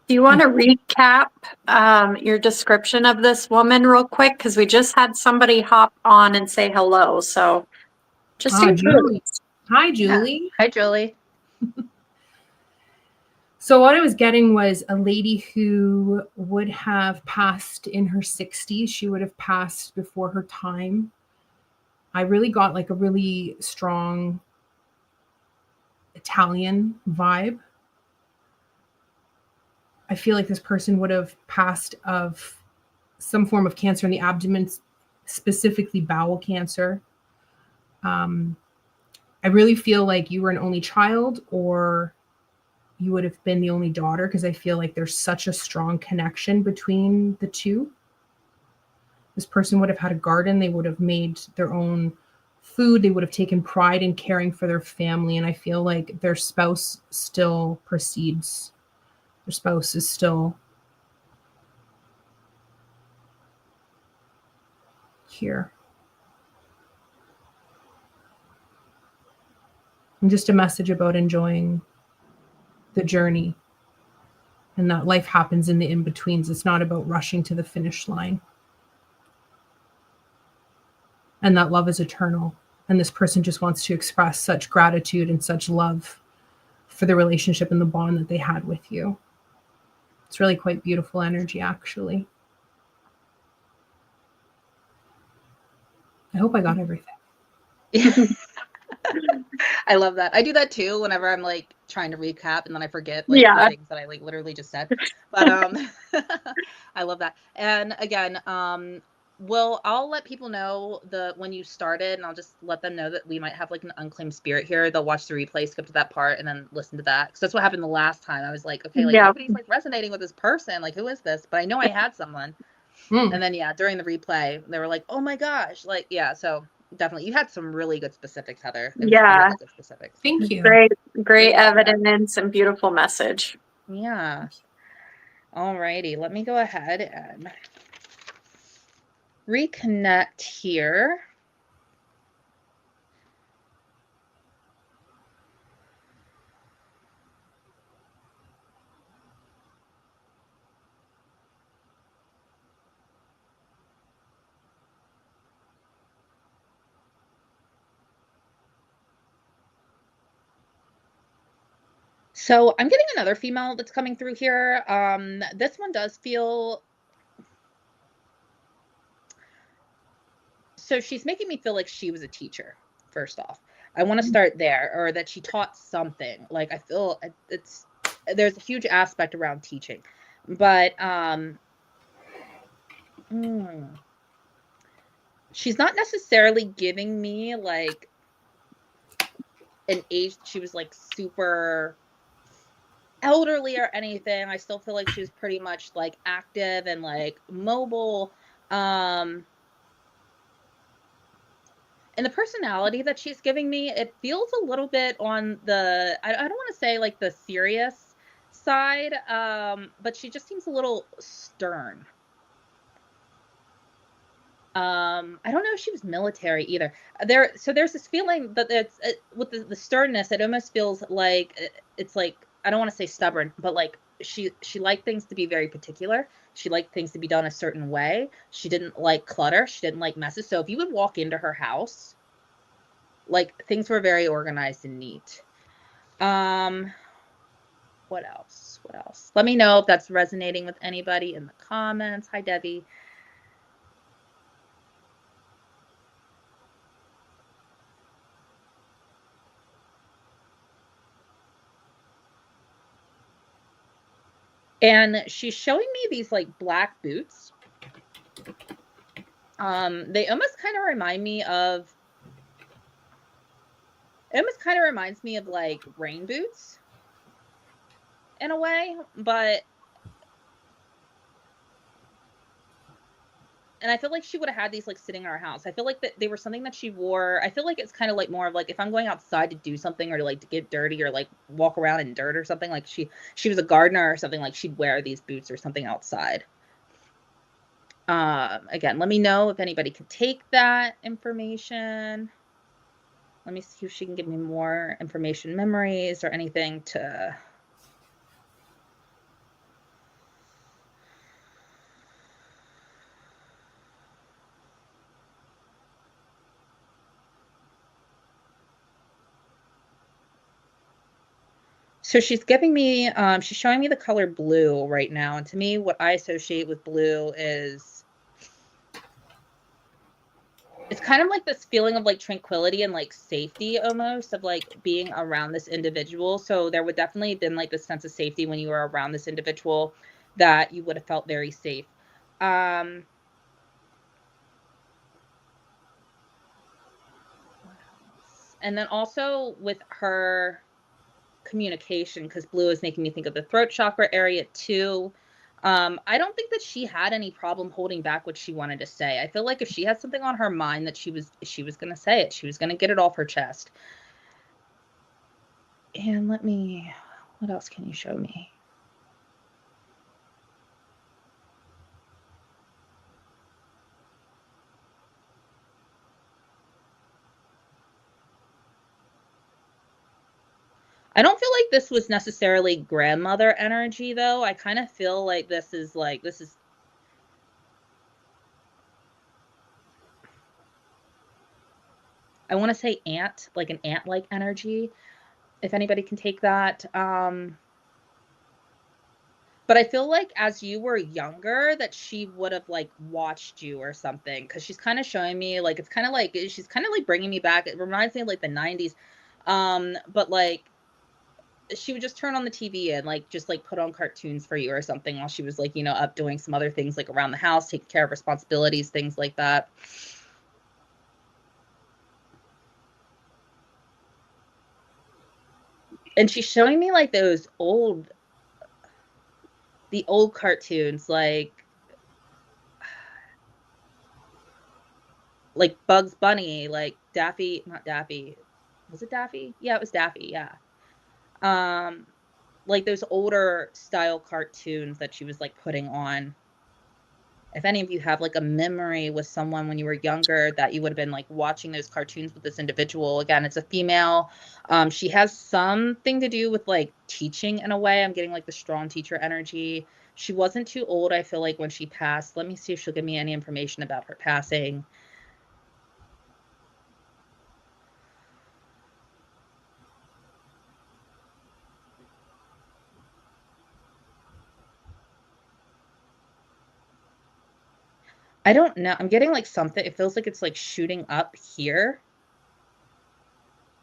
Do you want to recap your description of this woman real quick? Because we just had somebody hop on and say hello. So just Julie. Hi, Julie. Yeah. Hi, Julie. So what I was getting was a lady who would have passed in her 60s. She would have passed before her time. I really got like a really strong Italian vibe. I feel like this person would have passed of some form of cancer in the abdomen, specifically bowel cancer. I really feel like you were an only child, or you would have been the only daughter, because I feel like there's such a strong connection between the two. This person would have had a garden. They would have made their own food. They would have taken pride in caring for their family. And I feel like their spouse still proceeds. Their spouse is still here. And just a message about enjoying the journey, and that life happens in the in-betweens. It's not about rushing to the finish line. And that love is eternal. And this person just wants to express such gratitude and such love for the relationship and the bond that they had with you. It's really quite beautiful energy, actually. I hope I got everything. I love that. I do that too whenever I'm like trying to recap and then I forget the things that I like literally just said. But I love that. And again, I'll let people know when you started, and I'll just let them know that we might have like an unclaimed spirit here. They'll watch the replay, skip to that part, and then listen to that. Because that's what happened the last time. I was like, okay, like nobody's like resonating with this person. Like, who is this? But I know I had someone. And then during the replay, they were like, oh my gosh, like so definitely you had some really good specifics, Heather. Really good specifics. Thank you. Great evidence and beautiful message. Yeah. All righty, let me go ahead and reconnect here. So I'm getting another female that's coming through here. This one does feel, so she's making me feel like she was a teacher. First off, I want to start there, or that she taught something. Like I feel there's a huge aspect around teaching, but she's not necessarily giving me like an age. She was like super elderly or anything. I still feel like she was pretty much like active and like mobile. And the personality that she's giving me, it feels a little bit on the, I don't want to say like the serious side, but she just seems a little stern. I don't know if she was military either. So there's this feeling that it's with the sternness, it almost feels like it's like, I don't want to say stubborn, but like she liked things to be very particular. She liked things to be done a certain way. She didn't like clutter. She didn't like messes. So if you would walk into her house, like things were very organized and neat. What else? What else? Let me know if that's resonating with anybody in the comments. Hi, Debbie. And she's showing me these like black boots. They almost kind of remind me of, it almost kind of reminds me of like rain boots in a way, and I feel like she would have had these like sitting in our house. I feel like that they were something that she wore. I feel like it's kind of like more of like if I'm going outside to do something or to like to get dirty or like walk around in dirt or something, like she was a gardener or something, like she'd wear these boots or something outside. Again, let me know if anybody could take that information. Let me see if she can give me more information, memories or anything to. So she's giving me, she's showing me the color blue right now. And to me, what I associate with blue is, it's kind of like this feeling of like tranquility and like safety almost, of like being around this individual. So there would definitely have been like this sense of safety when you were around this individual, that you would have felt very safe. And then also with her communication, because blue is making me think of the throat chakra area too. I don't think that she had any problem holding back what she wanted to say. I feel like if she had something on her mind, that she was going to say it. She was going to get it off her chest. And what else can you show me? I don't feel like this was necessarily grandmother energy, though. I kind of feel like this is I want to say aunt, like an aunt-like energy, if anybody can take that. But I feel like as you were younger, that she would have like watched you or something, because she's kind of showing me like, it's kind of like, she's kind of like bringing me back. It reminds me of like the 90s. But like she would just turn on the TV and like just like put on cartoons for you or something while she was like, you know, up doing some other things like around the house, taking care of responsibilities, things like that. And she's showing me like the old cartoons, like Bugs Bunny, like Daffy, not Daffy. Was it Daffy? Yeah, it was Daffy. Yeah. Like those older style cartoons that she was like putting on. If any of you have like a memory with someone when you were younger that you would have been like watching those cartoons with this individual, again, it's a female. She has something to do with like teaching in a way. I'm getting like the strong teacher energy. She wasn't too old, I feel like, when she passed. Let me see if she'll give me any information about her passing. I don't know. I'm getting like something. It feels like it's like shooting up here.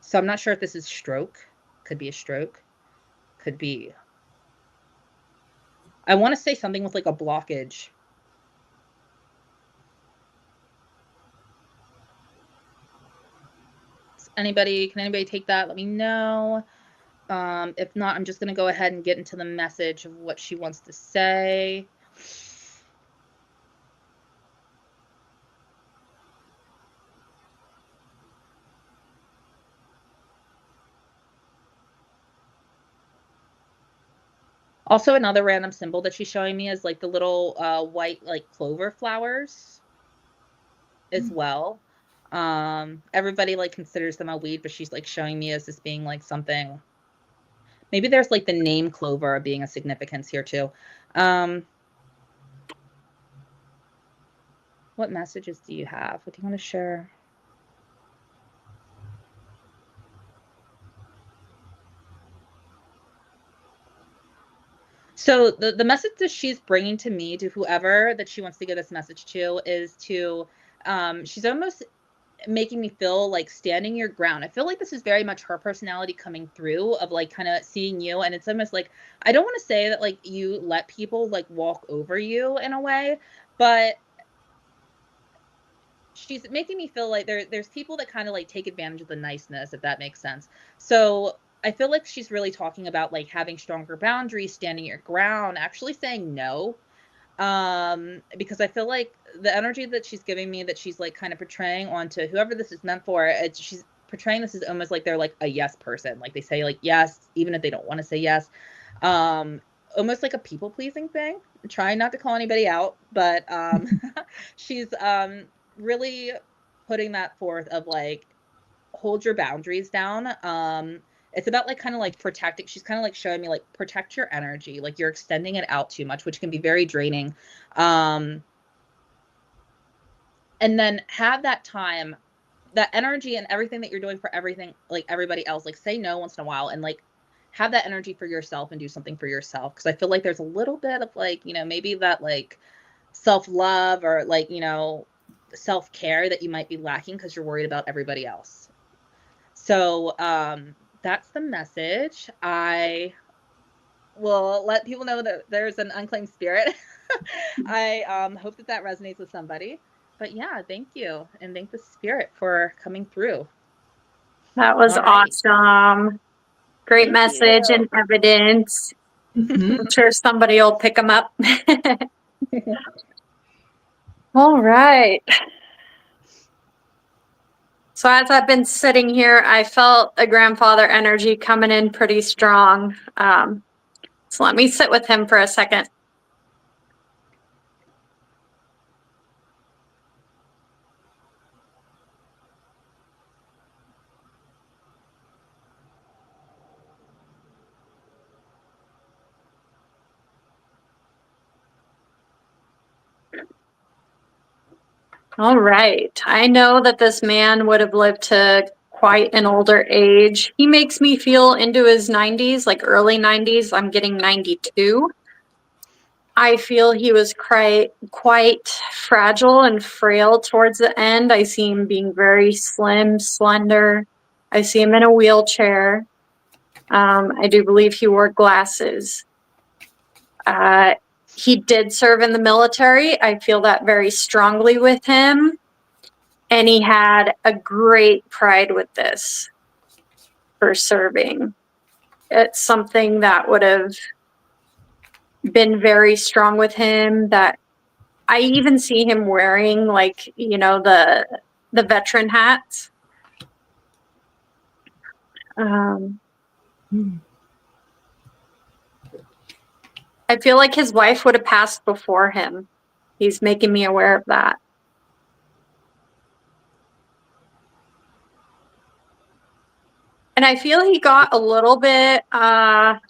So I'm not sure if this is stroke. Could be a stroke. Could be. I want to say something with like a blockage. Can anybody take that? Let me know. If not, I'm just going to go ahead and get into the message of what she wants to say. Also, another random symbol that she's showing me is like the little white like clover flowers. as well. Everybody like considers them a weed, but she's like showing me as this being like something. Maybe there's like the name clover being a significance here too. What messages do you have? What do you want to share? So the message that she's bringing to me, to whoever that she wants to give this message to, is to, she's almost making me feel like standing your ground. I feel like this is very much her personality coming through, of like kind of seeing you. And it's almost like, I don't want to say that like you let people like walk over you in a way, but she's making me feel like there's people that kind of like take advantage of the niceness, if that makes sense. So I feel like she's really talking about like having stronger boundaries, standing your ground, actually saying no. Because I feel like the energy that she's giving me, that she's like kind of portraying onto whoever this is meant for, she's portraying this as almost like they're like a yes person. Like they say like yes, even if they don't want to say yes. Almost like a people pleasing thing. I'm trying not to call anybody out, but she's really putting that forth of like, hold your boundaries down. It's about like kind of like protecting. She's kind of like showing me like, protect your energy. Like you're extending it out too much, which can be very draining. And then have that time, that energy and everything that you're doing for everything, like everybody else, like say no once in a while and like have that energy for yourself and do something for yourself. Cause I feel like there's a little bit of like, you know, maybe that like self-love or like, you know, self-care that you might be lacking because you're worried about everybody else. So that's the message. I will let people know that there's an unclaimed spirit. I hope that that resonates with somebody. But yeah, thank you. And thank the spirit for coming through. That was All right. awesome. Great Thank message you. and evidence. I'm sure somebody will pick them up. All right. So as I've been sitting here, I felt a grandfather energy coming in pretty strong. So let me sit with him for a second. All right. I know that this man would have lived to quite an older age. He makes me feel into his 90s, like early 90s. I'm getting 92. I feel he was quite fragile and frail towards the end. I see him being very slim, slender. I see him in a wheelchair. I do believe he wore glasses. He did serve in the military. I feel that very strongly with him. And he had a great pride with this for serving. It's something that would have been very strong with him, that I even see him wearing, like, you know, the veteran hats. I feel like his wife would have passed before him. He's making me aware of that. And I feel he got a little bit, a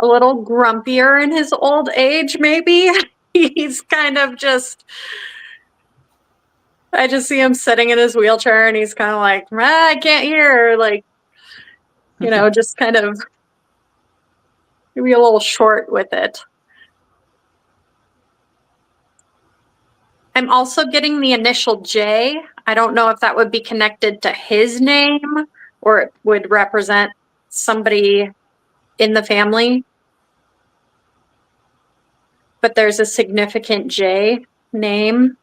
little grumpier in his old age, maybe. He's kind of just, I just see him sitting in his wheelchair and he's kind of like, I can't hear, like, you know, just kind of maybe a little short with it. I'm also getting the initial J. I don't know if that would be connected to his name or it would represent somebody in the family. But there's a significant J name.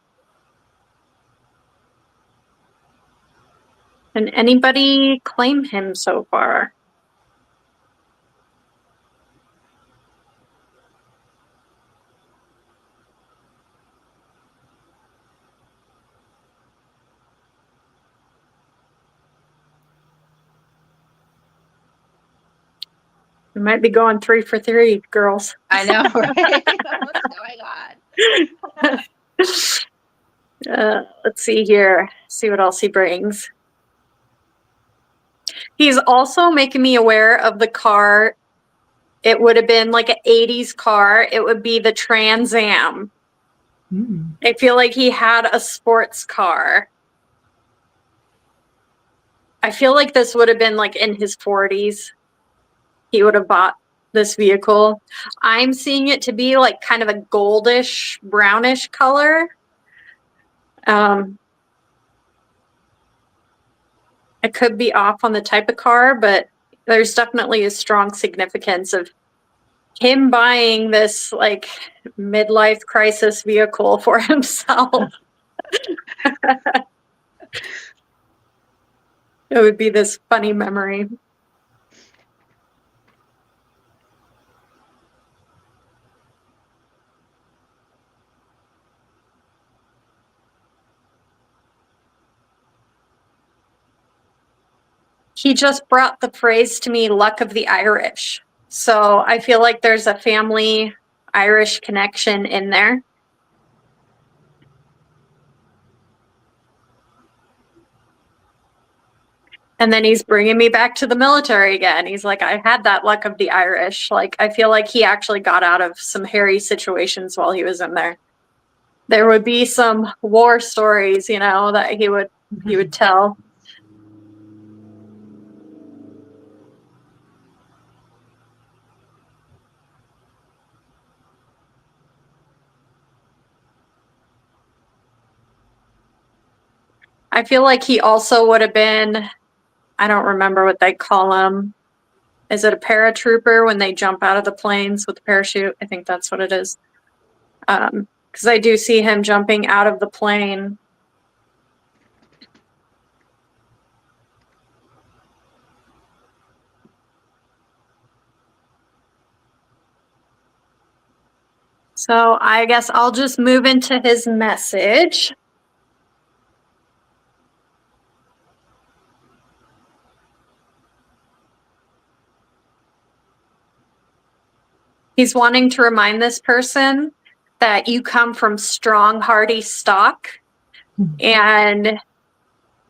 And anybody claim him so far? We might be going 3 for 3, girls. I know, right? What's going on? Let's see here. See what else he brings. He's also making me aware of the car. It would have been like an 80s car. It would be the Trans Am. I feel like he had a sports car. I feel like this would have been like in his 40s. He would have bought this vehicle. I'm seeing it to be like kind of a goldish, brownish color. I could be off on the type of car, but there's definitely a strong significance of him buying this like midlife crisis vehicle for himself. It would be this funny memory. He just brought the phrase to me, luck of the Irish. So I feel like there's a family Irish connection in there. And then he's bringing me back to the military again. He's like, I had that luck of the Irish. Like, I feel like he actually got out of some hairy situations while he was in there. There would be some war stories, you know, that he would tell. I feel like he also would have been, I don't remember what they call him. Is it a paratrooper when they jump out of the planes with the parachute? I think that's what it is. Because I do see him jumping out of the plane. So I guess I'll just move into his message. He's wanting to remind this person that you come from strong, hardy stock, and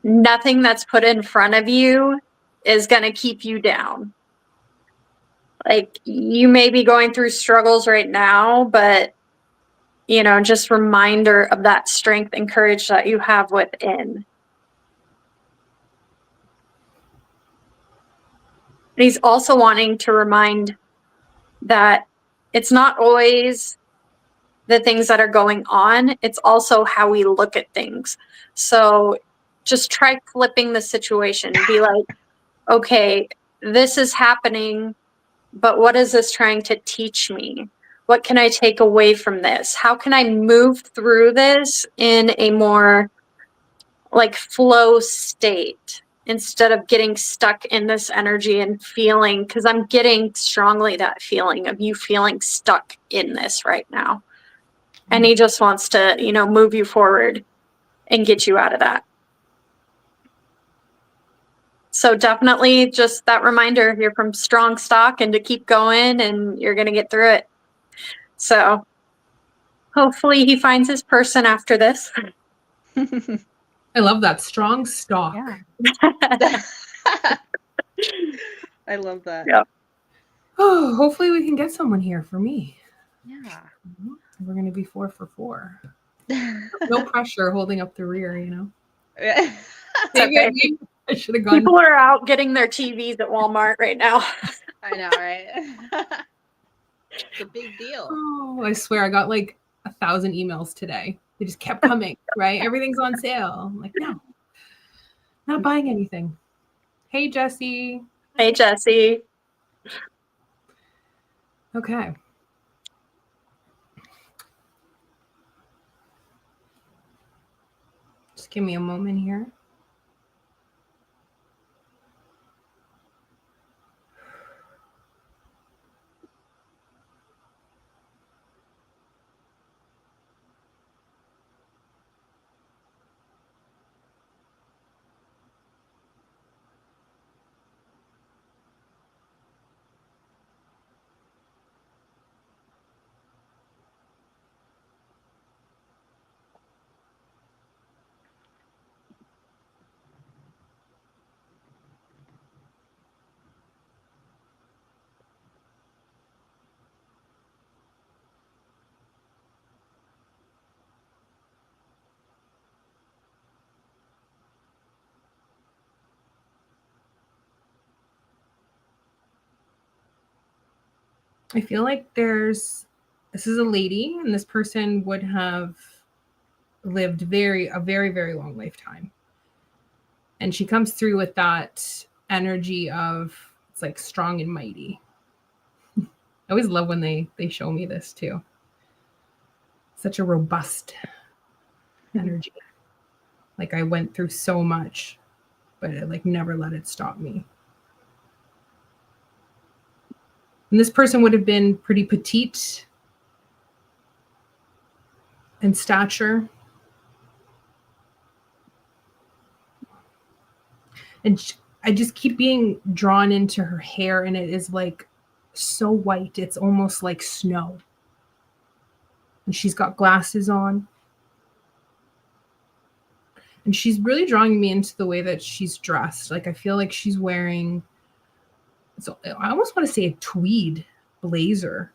nothing that's put in front of you is going to keep you down. Like, you may be going through struggles right now, but, you know, just reminder of that strength and courage that you have within. And he's also wanting to remind that it's not always the things that are going on, it's also how we look at things. So just try flipping the situation. Be like, okay, this is happening, but what is this trying to teach me? What can I take away from this? How can I move through this in a more like flow state instead of getting stuck in this energy and feeling, because I'm getting strongly that feeling of you feeling stuck in this right now. And he just wants to, you know, move you forward and get you out of that. So definitely just that reminder, you're from strong stock and to keep going and you're going to get through it. So hopefully he finds his person after this. I love that. Strong stock. Yeah. I love that. Yeah. Oh, hopefully we can get someone here for me. Yeah. We're going to be 4 for 4. No pressure holding up the rear, you know. Okay. I should have gone. People are out getting their TVs at Walmart right now. I know, right? It's a big deal. Oh, I swear I got like 1,000 emails today. They just kept coming, right? Everything's on sale. I'm like, no, not buying anything. Hey, Jessie. Hey, Jessie. Okay. Just give me a moment here. I feel like this is a lady, and this person would have lived a very, very long lifetime. And she comes through with that energy of, it's like strong and mighty. I always love when they show me this too. Such a robust energy. Like I went through so much, but it like never let it stop me. And this person would have been pretty petite in stature. And I just keep being drawn into her hair, and it is like so white. It's almost like snow. And she's got glasses on. And she's really drawing me into the way that she's dressed. Like I feel like she's wearing, so I almost want to say a tweed blazer.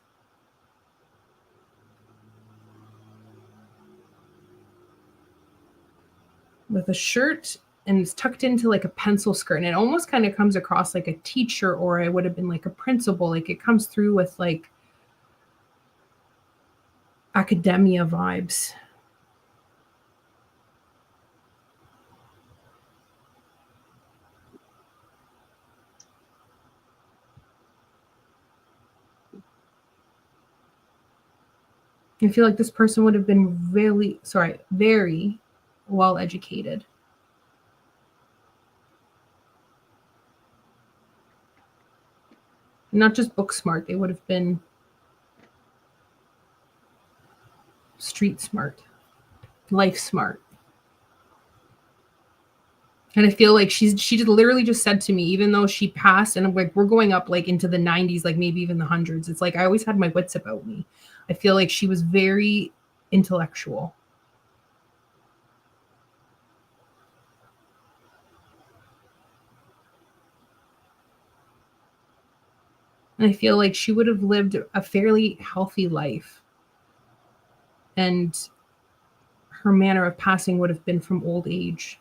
With a shirt, and it's tucked into like a pencil skirt, and it almost kind of comes across like a teacher, or I would have been like a principal. Like it comes through with like academia vibes. I feel like this person would have been very well educated. Not just book smart, they would have been street smart, life smart. And I feel like she just literally just said to me, even though she passed, and like we're going up like into the 90s, like maybe even the hundreds. It's like I always had my wits about me. I feel like she was very intellectual. And I feel like she would have lived a fairly healthy life. And her manner of passing would have been from old age.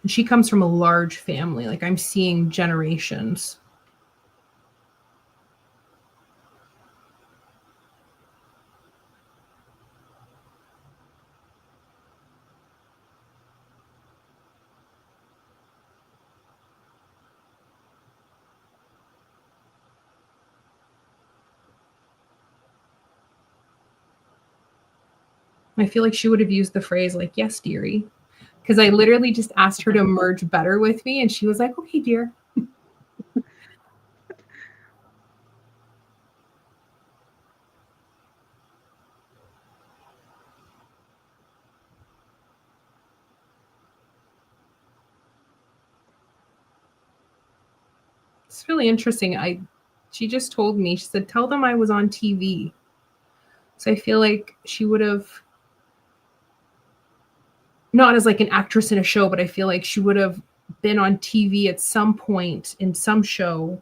And she comes from a large family. Like I'm seeing generations. I feel like she would have used the phrase like, yes, dearie. Because I literally just asked her to merge better with me. And she was like, okay, dear. It's really interesting. She just told me, she said, tell them I was on TV. So I feel like she would have, not as like an actress in a show, but I feel like she would have been on TV at some point in some show.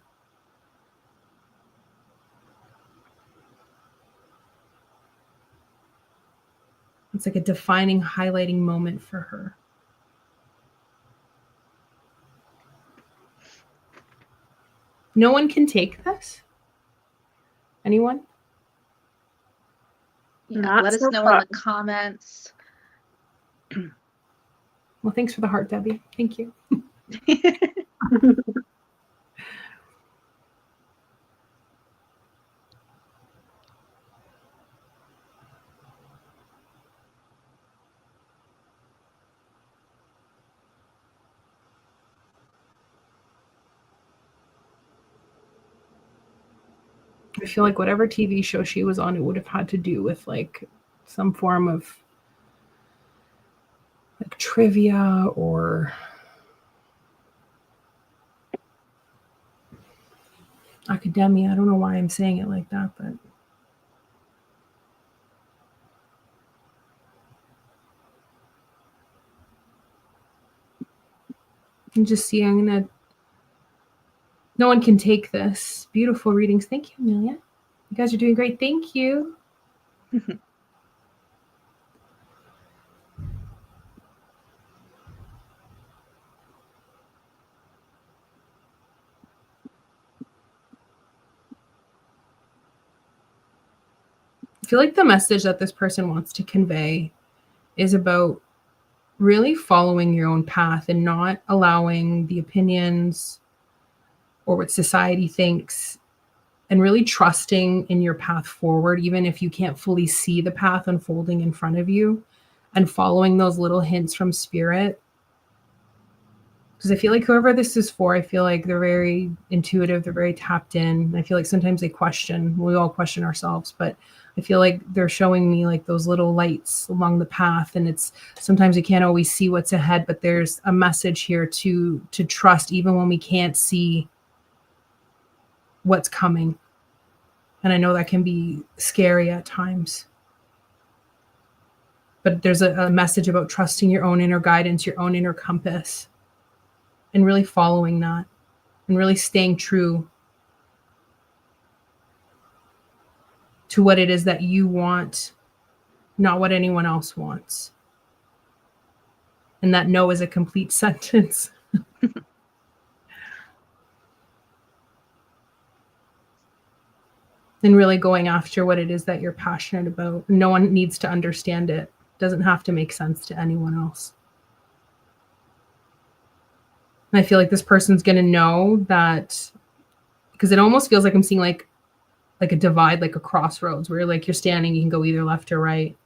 It's like a defining, highlighting moment for her. No one can take this? Anyone? Yeah, let us so know far. in the comments. Well, thanks for the heart, Debbie. Thank you. I feel like whatever TV show she was on, it would have had to do with like some form of like trivia or academia. I don't know why I'm saying it like that, but I'm just seeing that no one can take this. Beautiful readings. Thank you, Amelia. You guys are doing great. Thank you. feel like the message that this person wants to convey is about really following your own path and not allowing the opinions or what society thinks, and really trusting in your path forward, even if you can't fully see the path unfolding in front of you, and following those little hints from spirit. Because I feel like whoever this is for, I feel like they're very intuitive, they're very tapped in. I feel like sometimes they question, we all question ourselves, but I feel like they're showing me like those little lights along the path. And it's sometimes we can't always see what's ahead, but there's a message here to trust even when we can't see what's coming. And I know that can be scary at times. But there's a message about trusting your own inner guidance, your own inner compass, and really following that and really staying true to what it is that you want, not what anyone else wants. And that no is a complete sentence. And really going after what it is that you're passionate about. No one needs to understand it. It doesn't have to make sense to anyone else. And I feel like this person's going to know that, because it almost feels like I'm seeing like a divide, like a crossroads where like you're standing, you can go either left or right.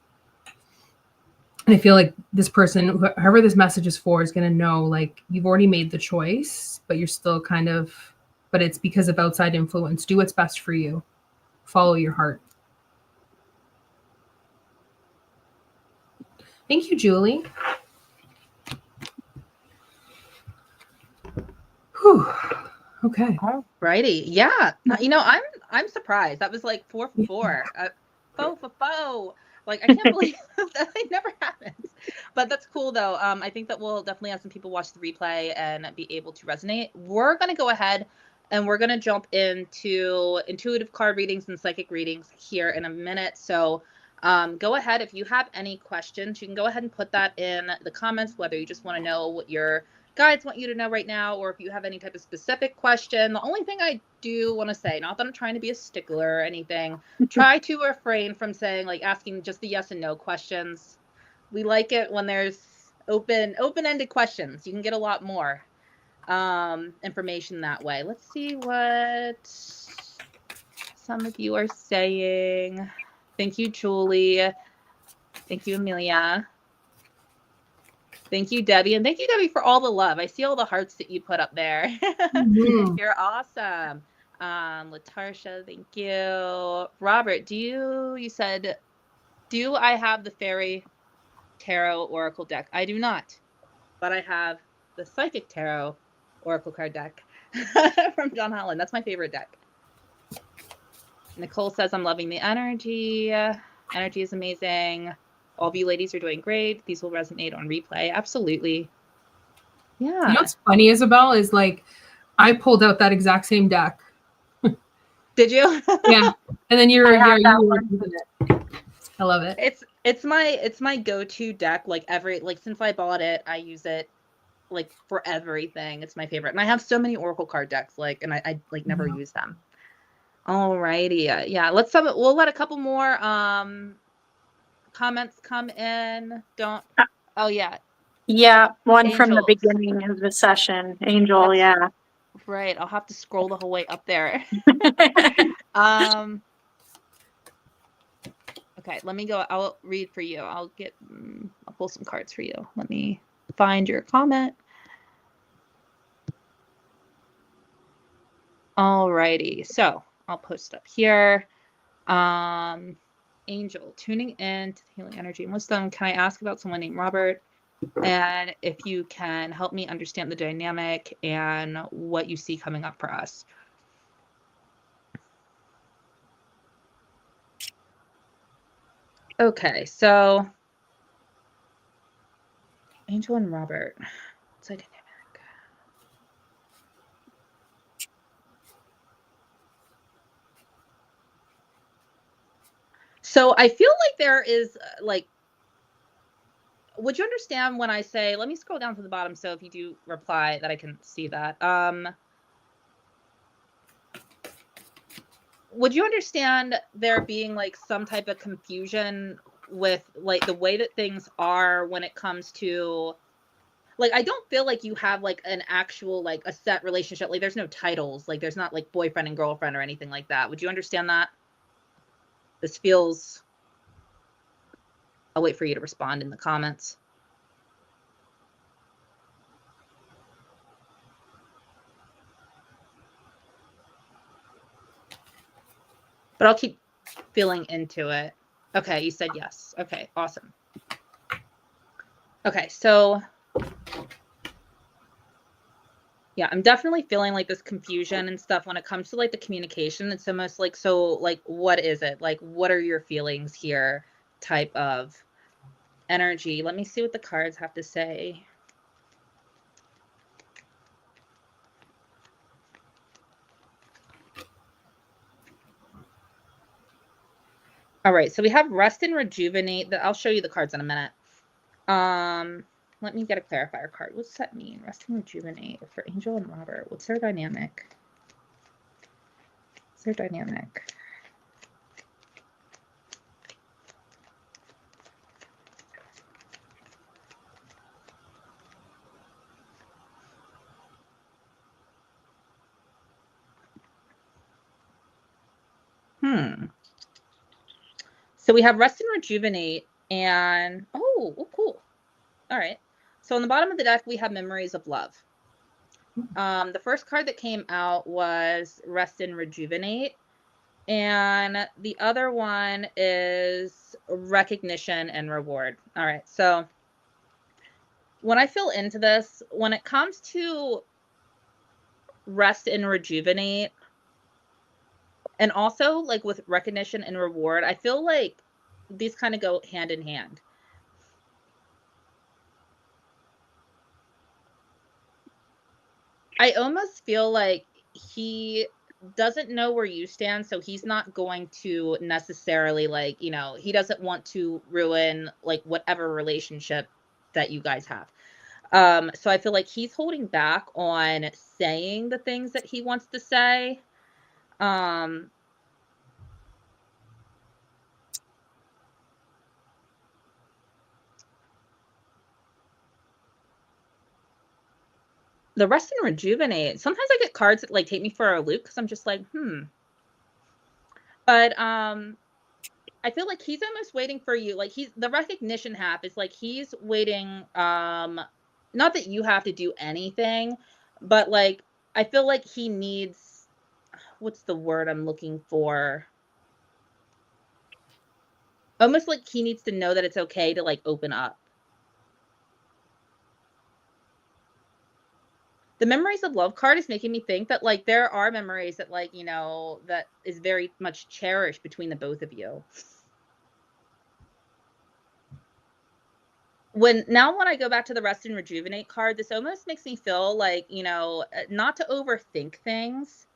And I feel like this person, whoever this message is for, is going to know like you've already made the choice, but you're still kind of, but it's because of outside influence. Do what's best for you. Follow your heart. Thank you, Julie. Whew. Okay. Alrighty. Yeah. I'm surprised. That was like 4 for 4. 4 for 4. Like, I can't believe that never happens. But that's cool, though. I think that we'll definitely have some people watch the replay and be able to resonate. We're going to go ahead and we're going to jump into intuitive card readings and psychic readings here in a minute. So go ahead. If you have any questions, you can go ahead and put that in the comments, whether you just want to know what your guides want you to know right now, or if you have any type of specific question. The only thing I do want to say, not that I'm trying to be a stickler or anything, try to refrain from saying, like, asking just the yes and no questions. We like it when there's open-ended questions. You can get a lot more information that way. Let's see what some of you are saying. Thank you, Julie. Thank you, Amelia. Thank you, Debbie. And thank you, Debbie, for all the love. I see all the hearts that you put up there. Mm-hmm. You're awesome. Latarsha, thank you. Robert, you said, do I have the Fairy Tarot Oracle deck? I do not, but I have the Psychic Tarot Oracle card deck from John Holland. That's my favorite deck. Nicole says, I'm loving the energy. Energy is amazing. All of you ladies are doing great. These will resonate on replay. Absolutely. Yeah. You know what's funny, Isabelle, is like I pulled out that exact same deck. Did you? Yeah. And then you were using it. I love it. It's my go-to deck. Like since I bought it, I use it like for everything. It's my favorite. And I have so many Oracle card decks, and I like never use them. Alrighty. Yeah. We'll let a couple more comments come in. Oh yeah. Yeah, one Angels. From the beginning of the session. Angel, yeah. Right. I'll have to scroll the whole way up there. Okay, let me go. I'll read for you. I'll pull some cards for you. Let me find your comment. Alrighty. So I'll post up here. Angel, tuning in to healing energy and wisdom. Can I ask about someone named Robert? And if you can help me understand the dynamic and what you see coming up for us. Okay, so Angel and Robert. What's the dynamic? So I feel like there is would you understand when I say, let me scroll down to the bottom so if you do reply that I can see that. would you understand there being like some type of confusion with like the way that things are when it comes to, like, I don't feel like you have like an actual, like a set relationship. Like there's no titles, like there's not like boyfriend and girlfriend or anything like that. Would you understand that? This feels, I'll wait for you to respond in the comments. But I'll keep feeling into it. Okay, you said yes. Okay, awesome. Okay, so yeah, I'm definitely feeling like this confusion and stuff when it comes to like the communication. It's almost like, so like, what is it? Like, what are your feelings here type of energy? Let me see what the cards have to say. All right, so we have rest and rejuvenate. I'll show you the cards in a minute. Let me get a clarifier card. What's that mean? Rest and rejuvenate for Angel and Robert. What's their dynamic? What's their dynamic? So we have rest and rejuvenate, and oh, cool. All right. So on the bottom of the deck, we have memories of love. The first card that came out was rest and rejuvenate, and the other one is recognition and reward. All right. So when I feel into this, when it comes to rest and rejuvenate, and also like with recognition and reward, I feel like these kind of go hand in hand. I almost feel like he doesn't know where you stand, so he's not going to necessarily, like, you know, he doesn't want to ruin like whatever relationship that you guys have. So I feel like he's holding back on saying the things that he wants to say. The rest and rejuvenate. Sometimes I get cards that like take me for a loop because I'm just like, But I feel like he's almost waiting for you. Like the recognition half is like he's waiting. Not that you have to do anything, but like I feel like he needs, what's the word I'm looking for? Almost like he needs to know that it's okay to like open up. The memories of love card is making me think that like there are memories that like, you know, that is very much cherished between the both of you. When I go back to the rest and rejuvenate card, this almost makes me feel like, you know, not to overthink things,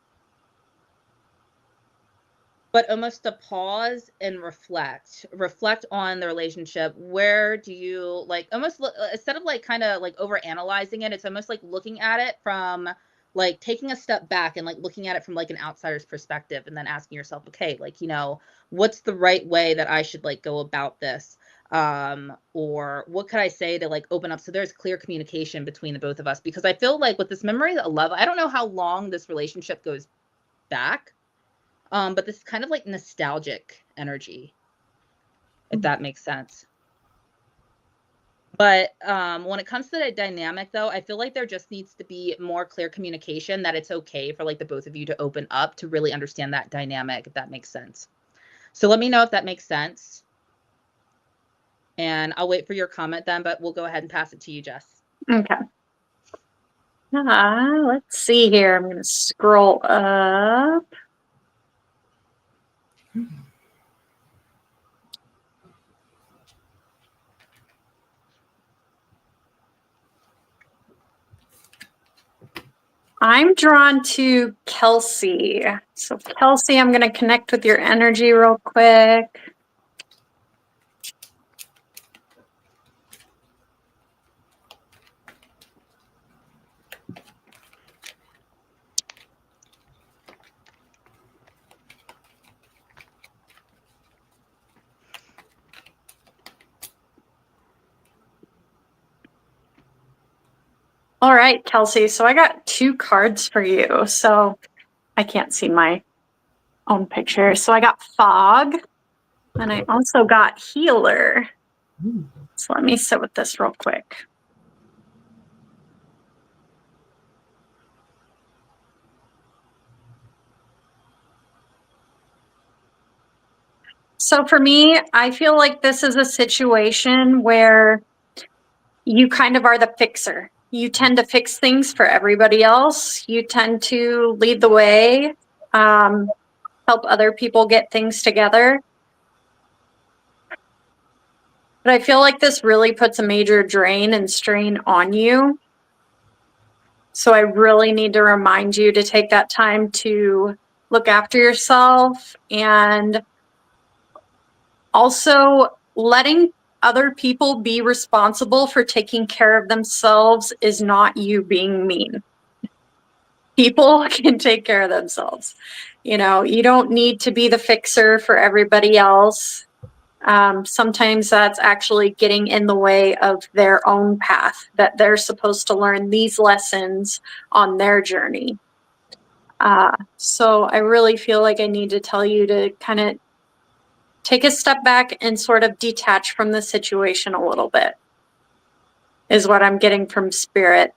but almost to pause and reflect on the relationship. Where do you like almost look, instead of like kind of like over analyzing it, it's almost like looking at it from like taking a step back and like looking at it from like an outsider's perspective, and then asking yourself, okay, like, you know, what's the right way that I should like go about this? Or what could I say to like open up so there's clear communication between the both of us? Because I feel like with this memory of love, I don't know how long this relationship goes back. But this kind of like nostalgic energy, if that makes sense. But when it comes to the dynamic, though, I feel like there just needs to be more clear communication that it's okay for like the both of you to open up to really understand that dynamic, if that makes sense. So let me know if that makes sense. And I'll wait for your comment then, but we'll go ahead and pass it to you, Jess. Okay. Let's see here. I'm going to scroll up. I'm drawn to Kelsey. So Kelsey, I'm going to connect with your energy real quick. All right, Kelsey. So I got 2 cards for you. So I can't see my own picture. So I got Fog, and I also got Healer. Ooh. So let me sit with this real quick. So for me, I feel like this is a situation where you kind of are the fixer. You tend to fix things for everybody else. You tend to lead the way, help other people get things together. But I feel like this really puts a major drain and strain on you. So I really need to remind you to take that time to look after yourself, and also letting other people be responsible for taking care of themselves is not you being mean. People can take care of themselves. You know, you don't need to be the fixer for everybody else. Sometimes that's actually getting in the way of their own path, that they're supposed to learn these lessons on their journey. So I really feel like I need to tell you to kind of take a step back and sort of detach from the situation a little bit, is what I'm getting from Spirit.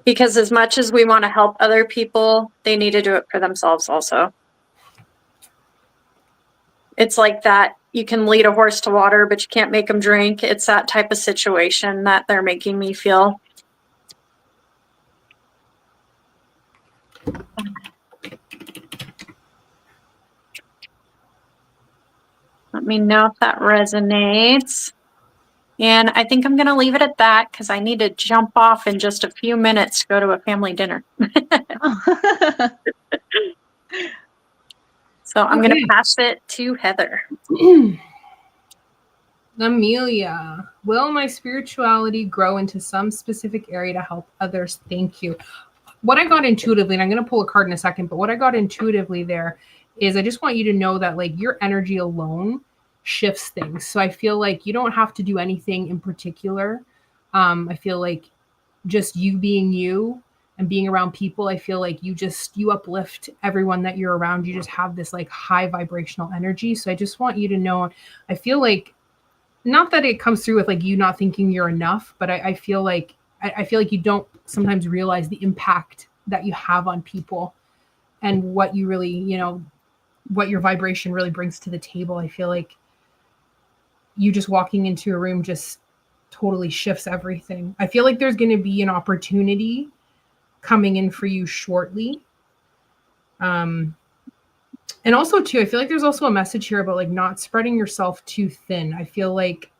Because as much as we want to help other people, they need to do it for themselves also. It's like that. You can lead a horse to water, but you can't make them drink. It's that type of situation that they're making me feel. Let me know if that resonates. And I think I'm going to leave it at that because I need to jump off in just a few minutes to go to a family dinner. So I'm going to pass it to Heather. Amelia, will my spirituality grow into some specific area to help others? Thank you. What I got intuitively, and I'm going to pull a card in a second, but what I got intuitively there is I just want you to know that like your energy alone shifts things. So I feel like you don't have to do anything in particular. I feel like just you being you and being around people, I feel like you uplift everyone that you're around. You just have this like high vibrational energy. So I just want you to know, I feel like, not that it comes through with like you not thinking you're enough, but I feel like you don't sometimes realize the impact that you have on people and what you really, you know, what your vibration really brings to the table. I feel like you just walking into a room just totally shifts everything. I feel like there's going to be an opportunity coming in for you shortly. And also too, I feel like there's also a message here about like not spreading yourself too thin. I feel like,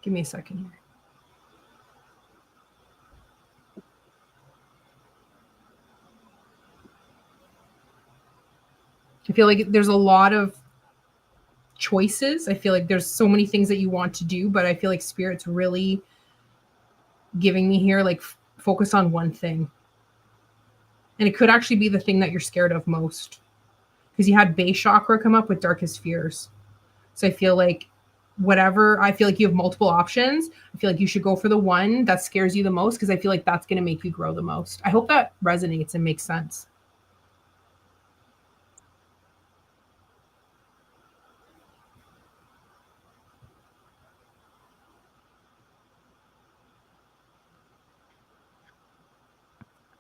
give me a second here. I feel like there's a lot of choices. I feel like there's so many things that you want to do, but I feel like Spirit's really giving me here, like focus on one thing. And it could actually be the thing that you're scared of most. Because you had base chakra come up with darkest fears. So I feel like I feel like you have multiple options. I feel like you should go for the one that scares you the most, because I feel like that's going to make you grow the most. I hope that resonates and makes sense.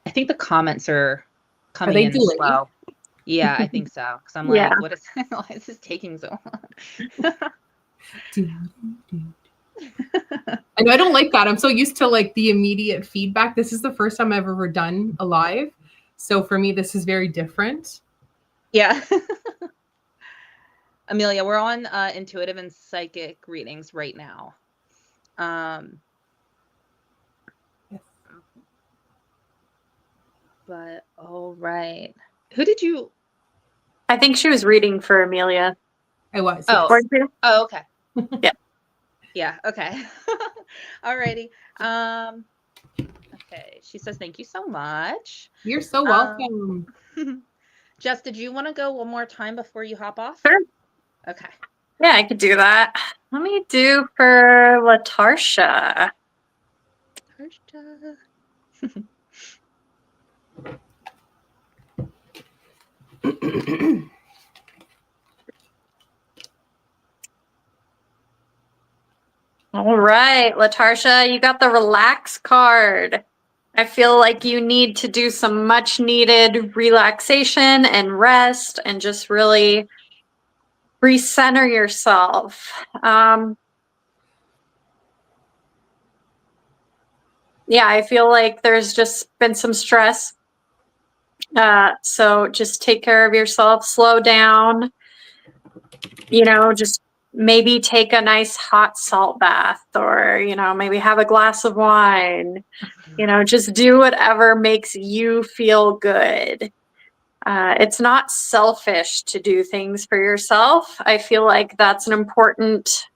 I think the comments are coming in delayed? slow. Yeah, I think so. Because I'm Yeah. like, why is this taking so long? I know I don't like that. I'm so used to like the immediate feedback. This is the first time I've ever done a live. So for me, this is very different. Yeah. Amelia, we're on intuitive and psychic readings right now. Yes. But all right. Who did you? I think she was reading for Amelia. I was. Oh. Yes. Oh, okay. Yeah. Yeah, okay. Alrighty. Okay. She says, thank you so much. You're so welcome. Jess, did you want to go one more time before you hop off? Sure. Okay. Yeah, I could do that. Let me do for Latarsha. All right, Latarsha, you got the relax card. I feel like you need to do some much needed relaxation and rest and just really recenter yourself. Yeah, I feel like there's just been some stress. So just take care of yourself, slow down, just maybe take a nice hot salt bath, or, maybe have a glass of wine, just do whatever makes you feel good. It's not selfish to do things for yourself. I feel like that's an important,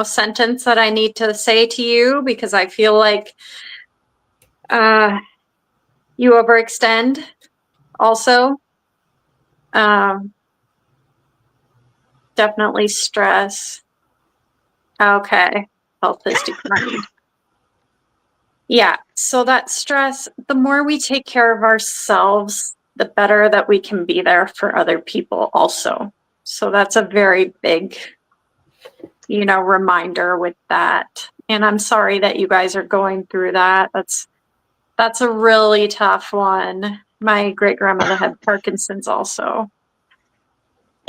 sentence that I need to say to you, because I feel like you overextend also. Definitely stress. Okay. Health is declining. Yeah. So that stress, the more we take care of ourselves, the better that we can be there for other people also. So that's a very big, reminder with that. And I'm sorry that you guys are going through that. That's a really tough one. My great grandmother had Parkinson's also.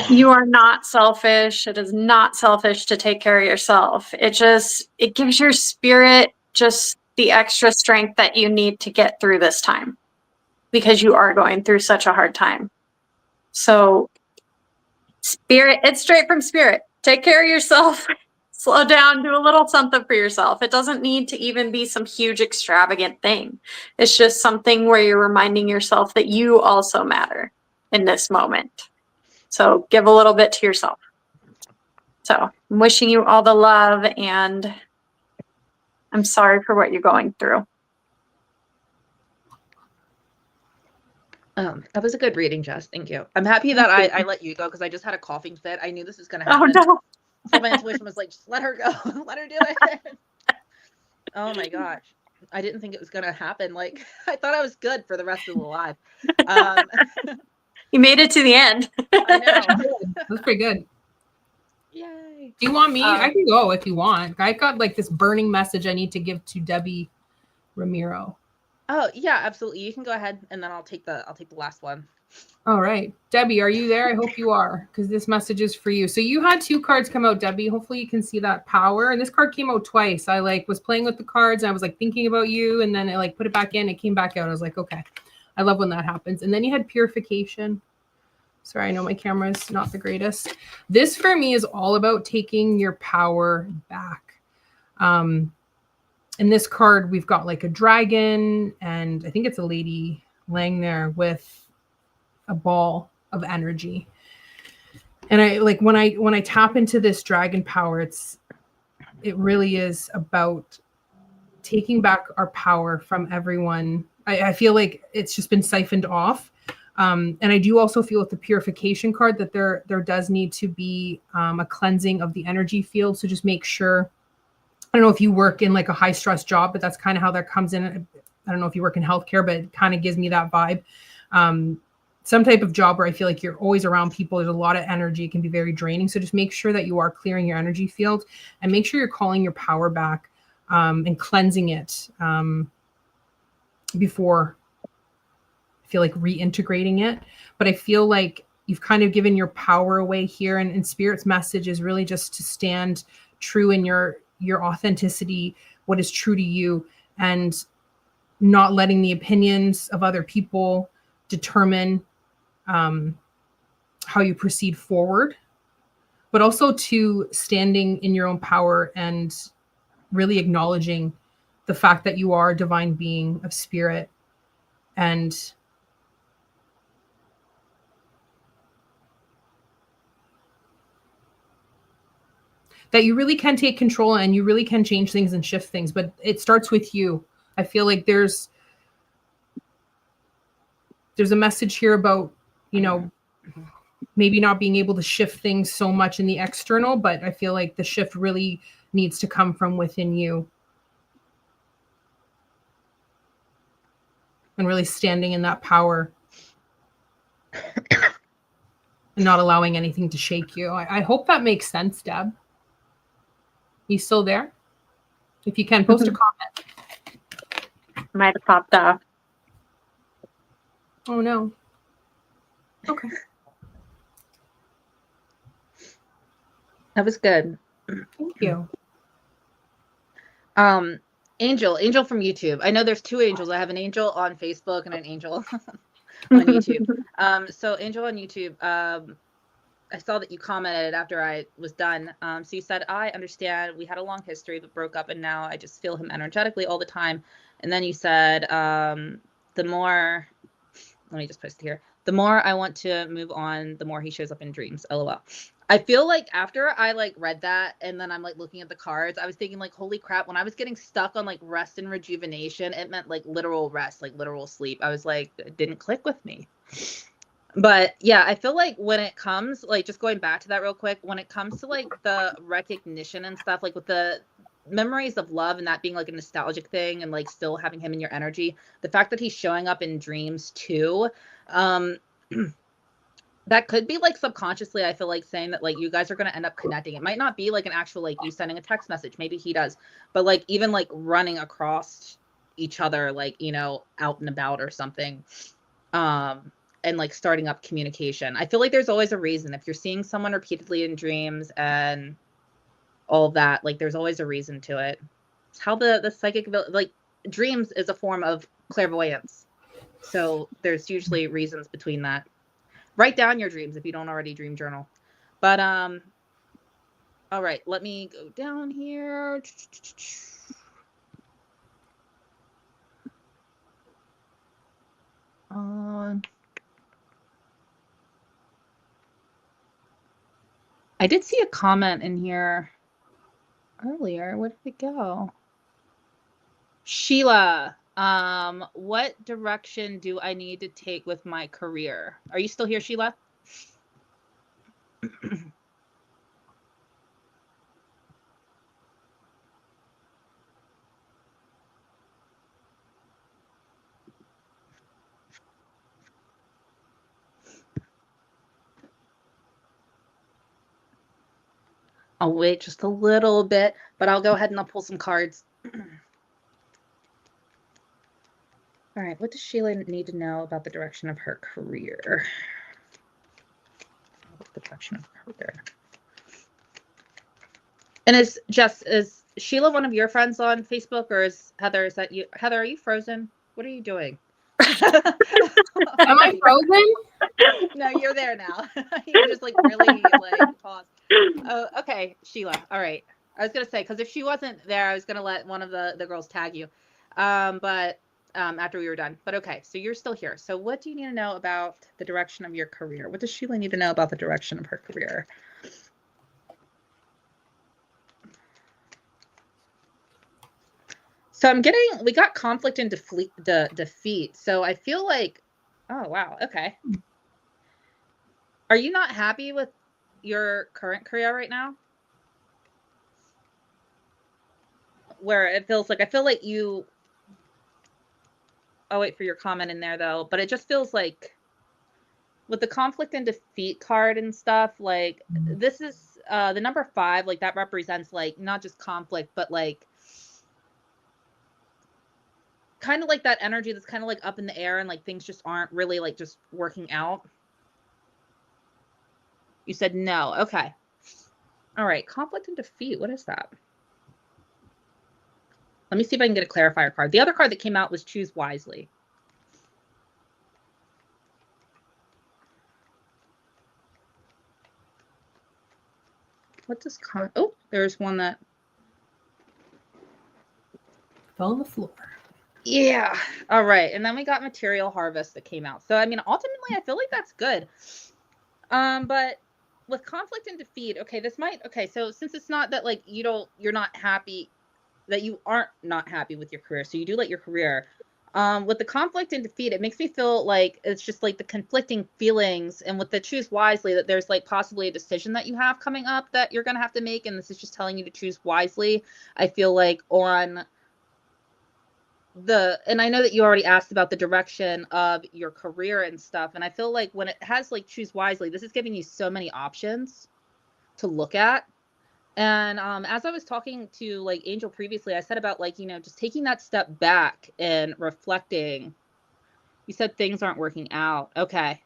You are not selfish. It is not selfish to take care of yourself. It gives your spirit just the extra strength that you need to get through this time, because you are going through such a hard time. So spirit, it's straight from spirit. Take care of yourself. Slow down, do a little something for yourself. It doesn't need to even be some huge extravagant thing. It's just something where you're reminding yourself that you also matter in this moment. So give a little bit to yourself. So I'm wishing you all the love, and I'm sorry for what you're going through. That was a good reading, Jess. Thank you. I'm happy that I let you go, because I just had a coughing fit. I knew this was going to happen. Oh, no. So my intuition was like, just let her go. Let her do it. Oh my gosh. I didn't think it was going to happen. Like, I thought I was good for the rest of the live. You made it to the end. I know. That's pretty good. Yay. Do you want me? I can go if you want. I got like this burning message I need to give to Debbie Ramiro. Oh yeah, absolutely. You can go ahead, and then I'll take the last one. All right. Debbie, are you there? I hope you are, because this message is for you. So you had 2 cards come out, Debbie. Hopefully you can see that power. And this card came out twice. I was playing with the cards, and I was thinking about you, and then I put it back in. It came back out. I was like, okay. I love when that happens. And then you had purification. Sorry, I know my camera is not the greatest. This for me is all about taking your power back. In this card, we've got a dragon, and I think it's a lady laying there with a ball of energy. And I when I tap into this dragon power, it really is about taking back our power from everyone. I feel like it's just been siphoned off. And I do also feel with the purification card that there does need to be a cleansing of the energy field. So just make sure, I don't know if you work in a high stress job, but that's kind of how that comes in. I don't know if you work in healthcare, but it kind of gives me that vibe. Some type of job where I feel like you're always around people. There's a lot of energy. It can be very draining. So just make sure that you are clearing your energy field, and make sure you're calling your power back and cleansing it before reintegrating it. But I feel like you've kind of given your power away here, and Spirit's message is really just to stand true in your authenticity, what is true to you, and not letting the opinions of other people determine how you proceed forward, but also to standing in your own power and really acknowledging the fact that you are a divine being of spirit, and that you really can take control and you really can change things and shift things, but it starts with you. I feel like there's a message here about you know, maybe not being able to shift things so much in the external, but I feel like the shift really needs to come from within you. And really standing in that power and not allowing anything to shake you. I hope that makes sense, Deb. You still there? If you can, post a comment. Might have popped off. Oh, no. Okay. That was good. Thank you. Angel from YouTube. I know there's two angels. I have an angel on Facebook and an angel on YouTube. So Angel on YouTube, I saw that you commented after I was done. So you said, I understand we had a long history but broke up, and now I just feel him energetically all the time. And then you said, the more, let me just post it here. The more I want to move on, the more he shows up in dreams. LOL. I feel like after I like read that and then I'm like looking at the cards, I was thinking like, holy crap, when I was getting stuck on like rest and rejuvenation, it meant like literal rest, like literal sleep. I was like, it didn't click with me. But yeah, I feel like when it comes, like just going back to that real quick, when it comes to like the recognition and stuff, like with the memories of love and that being like a nostalgic thing and like still having him in your energy, the fact that he's showing up in dreams too, that could be like subconsciously, I feel like saying that like you guys are going to end up connecting. It might not be like an actual like you sending a text message, maybe he does, but like even like running across each other, like, you know, out and about or something, and like starting up communication. I feel like there's always a reason. If you're seeing someone repeatedly in dreams and all of that, like there's always a reason to it. It's how the psychic, like dreams is a form of clairvoyance, so there's usually reasons between that. Write down your dreams if you don't already dream journal. But all right, let me go down here. I did see a comment in here earlier. Where did it go? Sheila, what direction do I need to take with my career? Are you still here, Sheila? I'll wait just a little bit, but I'll go ahead and I'll pull some cards. All right, what does Sheila need to know about the direction of her career? The direction of her career. And is Sheila one of your friends on Facebook, or is Heather, is that you? Heather, are you frozen? What are you doing? Am I frozen? No, you're there now. You just like really like pause. Oh, okay, Sheila. All right. I was gonna say, because if she wasn't there, I was gonna let one of the girls tag you. But after we were done. But okay, so you're still here. So what do you need to know about the direction of your career? What does Sheila need to know about the direction of her career? So I'm getting, we got conflict and defeat. So I feel like, oh, wow. Okay. Are you not happy with your current career right now? Where it feels like, I feel like you, I'll wait for your comment in there though, but it just feels like with the conflict and defeat card and stuff, like this is the number 5, like that represents like not just conflict, but like kind of like that energy that's kind of like up in the air and like things just aren't really like just working out. You said no. Okay. All right. Conflict and defeat. What is that? Let me see if I can get a clarifier card. The other card that came out was choose wisely. What does oh, there's one that Fell on the floor. Yeah. All right. And then we got material harvest that came out. So, I mean, ultimately, I feel like that's good. But with conflict and defeat, okay, this might, okay, so since it's not that like you're not happy, that you aren't not happy with your career, so you do like your career, With the conflict and defeat, it makes me feel like it's just like the conflicting feelings, and with the choose wisely, that there's like possibly a decision that you have coming up that you're going to have to make, and this is just telling you to choose wisely. I feel like on and I know that you already asked about the direction of your career and stuff, and I feel like when it has like choose wisely, this is giving you so many options to look at. And as I was talking to like Angel previously, I said about like, just taking that step back and reflecting. You said things aren't working out. Okay.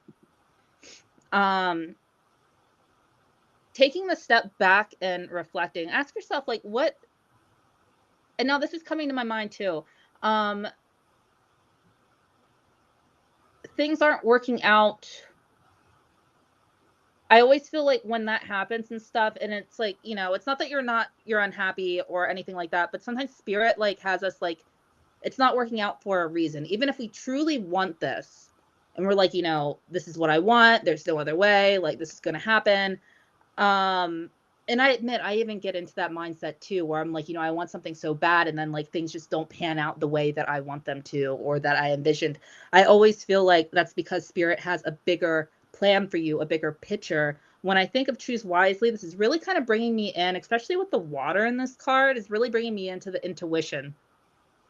Taking the step back and reflecting, ask yourself like what, and now this is coming to my mind too. Things aren't working out. I always feel like when that happens and stuff, and it's like, it's not that you're unhappy or anything like that, but sometimes spirit like has us like, it's not working out for a reason. Even if we truly want this and we're like, this is what I want, there's no other way, like this is going to happen. And I admit, I even get into that mindset too, where I'm like, I want something so bad, and then like things just don't pan out the way that I want them to, or that I envisioned. I always feel like that's because spirit has a bigger plan for you, a bigger picture. When I think of choose wisely, this is really kind of bringing me in, especially with the water in this card, is really bringing me into the intuition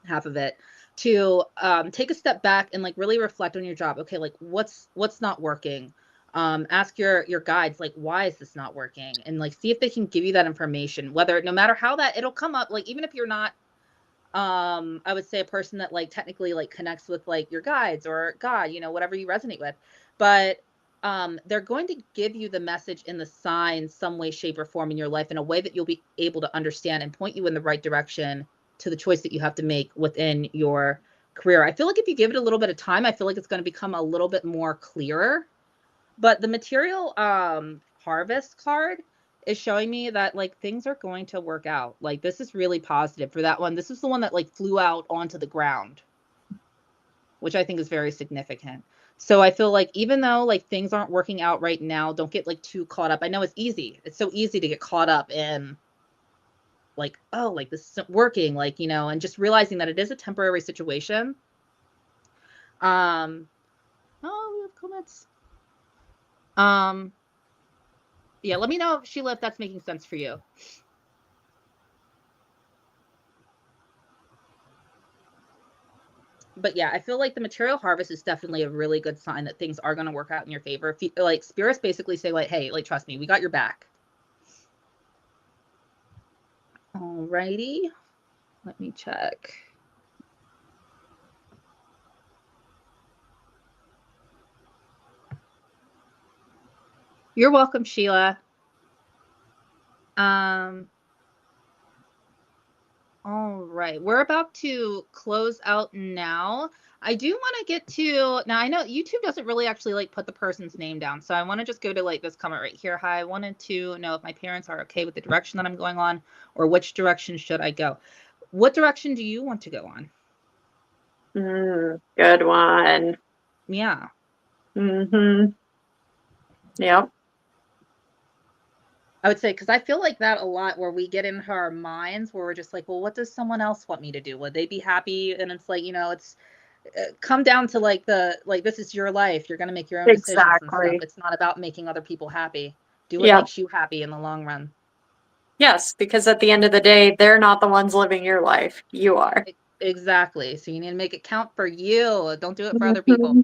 half of it, to take a step back and like really reflect on your job. Okay, like what's not working? Ask your guides, like, why is this not working? And like see if they can give you that information, whether, no matter how that it'll come up, like even if you're not I would say a person that like technically like connects with like your guides or God, whatever you resonate with, but they're going to give you the message in the sign some way, shape, or form in your life in a way that you'll be able to understand and point you in the right direction to the choice that you have to make within your career. I feel like if you give it a little bit of time, I feel like it's going to become a little bit more clearer. But the material harvest card is showing me that like things are going to work out. Like this is really positive for that one. This is the one that like flew out onto the ground, which I think is very significant. So I feel like even though like things aren't working out right now, don't get like too caught up. I know it's easy. It's so easy to get caught up in like, oh, like this isn't working, like, and just realizing that it is a temporary situation. Oh, we have comments. Yeah, let me know, Sheila, if that's making sense for you. But yeah, I feel like the material harvest is definitely a really good sign that things are going to work out in your favor. If you, like, spirits basically say like, hey, like, trust me, we got your back. Alrighty, let me check. You're welcome, Sheila. All right, we're about to close out now. I do want to get to, now I know YouTube doesn't really actually like put the person's name down, so I want to just go to like this comment right here. Hi, I wanted to know if my parents are okay with the direction that I'm going on, or which direction should I go? What direction do you want to go on? Good one. Yeah. Yep. I would say, because I feel like that a lot, where we get into our minds where we're just like, well, what does someone else want me to do? Would they be happy? And it's like, it's come down to like this is your life. You're going to make your own decisions and stuff. It's not about making other people happy. Do what makes you happy in the long run. Yes, because at the end of the day, they're not the ones living your life. You are. Exactly. So you need to make it count for you. Don't do it for other people.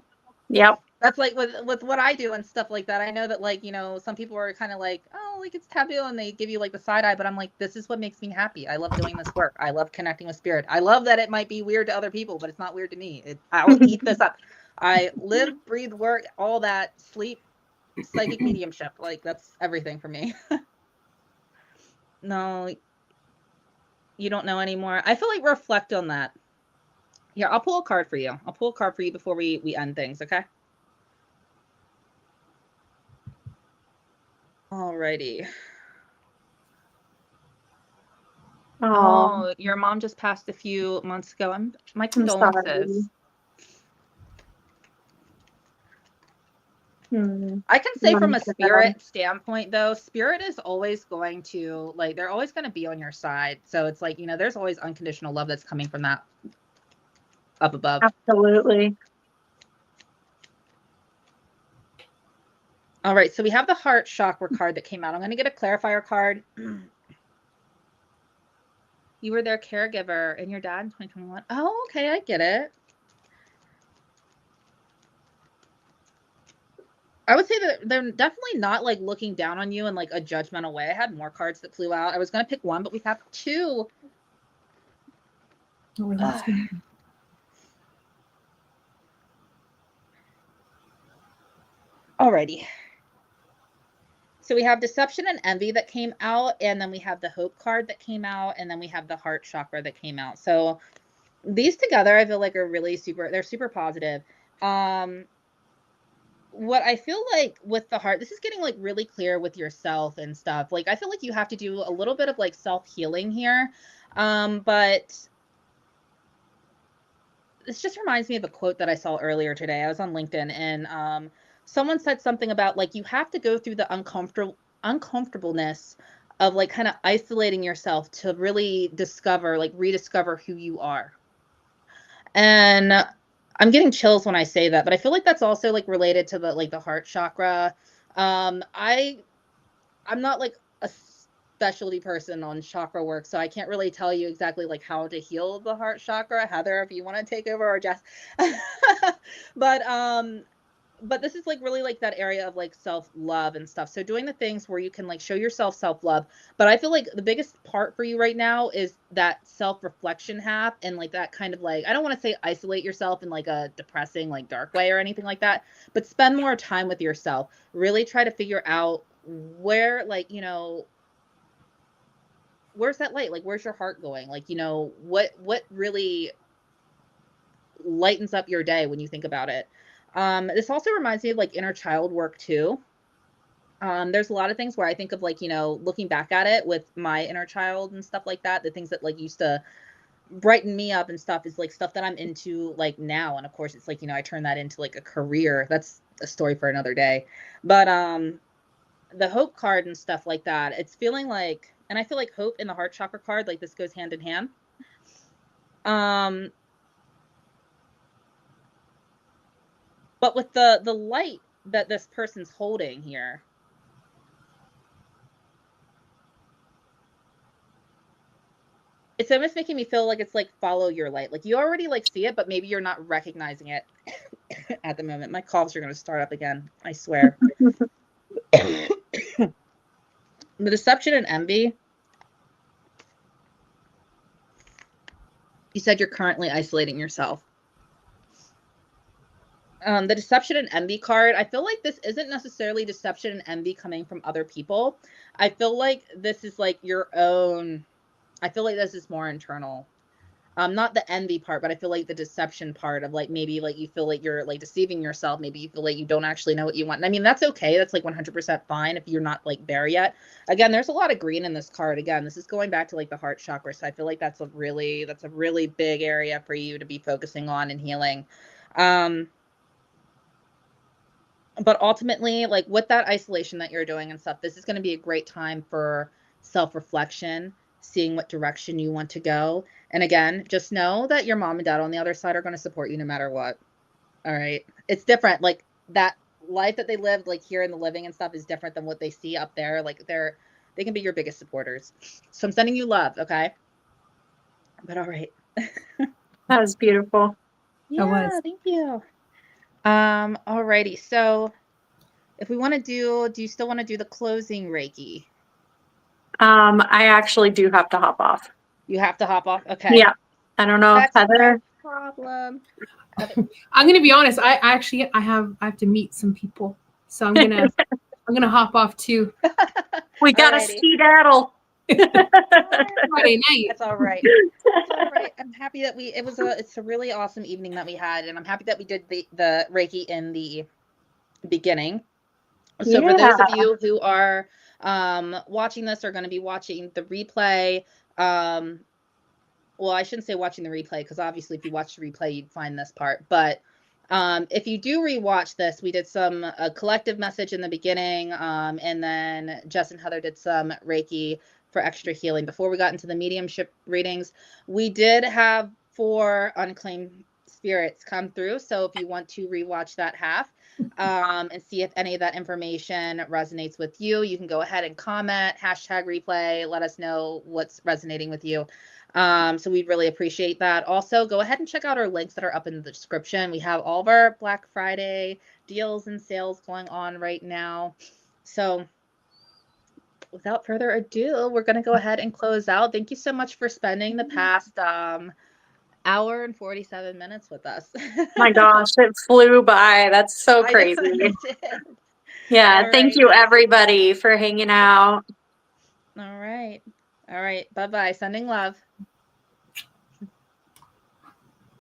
Yep. That's like with what I do and stuff like that. I know that like, some people are kind of like, oh, like it's taboo, and they give you like the side eye, but I'm like, this is what makes me happy. I love doing this work. I love connecting with spirit. I love that it might be weird to other people, but it's not weird to me. I'll eat this up. I live, breathe, work, all that, sleep, psychic mediumship. Like that's everything for me. No, you don't know anymore. I feel like reflect on that. Here, I'll pull a card for you. I'll pull a card for you before we end things, okay? Alrighty. Oh, your mom just passed a few months ago. My condolences. I can say from a spirit standpoint, though, spirit is always going to, like, they're always going to be on your side. So it's like, there's always unconditional love that's coming from that. up above. Absolutely. All right, so we have the heart chakra card that came out. I'm going to get a clarifier card. You were their caregiver and your dad in 2021. Oh, okay, I get it. I would say that they're definitely not like looking down on you in like a judgmental way. I had more cards that flew out. I was going to pick one, but we have two. Oh, that's good. Alrighty. So we have deception and envy that came out, and then we have the hope card that came out, and then we have the heart chakra that came out. So these together, I feel like are really they're super positive. What I feel like with the heart, this is getting like really clear with yourself and stuff. Like, I feel like you have to do a little bit of like self-healing here. But this just reminds me of a quote that I saw earlier today. I was on LinkedIn, and someone said something about like you have to go through the uncomfortableness of like kind of isolating yourself to really rediscover who you are. And I'm getting chills when I say that, but I feel like that's also like related to the heart chakra. I'm not like a specialty person on chakra work, so I can't really tell you exactly like how to heal the heart chakra. Heather, if you want to take over, or Jess. But this is like really like that area of like self-love and stuff. So doing the things where you can like show yourself self-love. But I feel like the biggest part for you right now is that self-reflection half, and like that kind of like, I don't want to say isolate yourself in like a depressing, like dark way or anything like that, but spend more time with yourself. Really try to figure out where, like, you know, where's that light? Like, where's your heart going? Like, you know, what really lightens up your day when you think about it. This also reminds me of like inner child work too. There's a lot of things where I think of like, you know, looking back at it with my inner child and stuff like that, the things that like used to brighten me up and stuff is like stuff that I'm into like now. And of course it's like, you know, I turn that into like a career. That's a story for another day. But the hope card and stuff like that, it's feeling like, and I feel like hope in the heart chakra card, like this goes hand in hand. But with the light that this person's holding here, it's almost making me feel like it's like follow your light. Like you already like see it, but maybe you're not recognizing it at the moment. My coughs are going to start up again. I swear. The deception and envy. You said you're currently isolating yourself. The deception and envy card, I feel like this isn't necessarily deception and envy coming from other people. I feel like this is like your own, I feel like this is more internal. Not the envy part, but I feel like the deception part of like, maybe like you feel like you're like deceiving yourself. Maybe you feel like you don't actually know what you want. And I mean, that's okay. That's like 100% fine if you're not like there yet. Again, there's a lot of green in this card. Again, this is going back to like the heart chakra. So I feel like that's a really big area for you to be focusing on and healing. But ultimately, like with that isolation that you're doing and stuff, this is going to be a great time for self-reflection, seeing what direction you want to go. And again, just know that your mom and dad on the other side are going to support you no matter what. All right. It's different. Like that life that they lived like here in the living and stuff is different than what they see up there. Like they can be your biggest supporters. So I'm sending you love. Okay. But all right. That was beautiful. Yeah, thank you. Alrighty. So if we want to do you still want to do the closing Reiki? I actually do have to hop off. You have to hop off? Okay. Yeah. I don't know, That's Heather. no problem. I'm gonna be honest. I have to meet some people, so I'm gonna hop off too. We got to Alrighty. skedaddle. Friday night. That's all right. It's all right. I'm happy that it's a really awesome evening that we had, and I'm happy that we did the Reiki in the beginning. So for those of you who are watching this, are going to be watching the replay. Well, I shouldn't say watching the replay, because obviously if you watch the replay, you'd find this part. But if you do rewatch this, we did a collective message in the beginning, and then Jess and Heather did some Reiki for extra healing. Before we got into the mediumship readings, we did have 4 unclaimed spirits come through. So if you want to rewatch that half and see if any of that information resonates with you, you can go ahead and comment, #replay, let us know what's resonating with you. So we'd really appreciate that. Also, go ahead and check out our links that are up in the description. We have all of our Black Friday deals and sales going on right now. So without further ado, we're going to go ahead and close out. Thank you so much for spending the past hour and 47 minutes with us. My gosh, it flew by. That's so I crazy. know it did. Yeah, All thank right. you everybody for hanging out. All right. All right. Bye-bye. Sending love.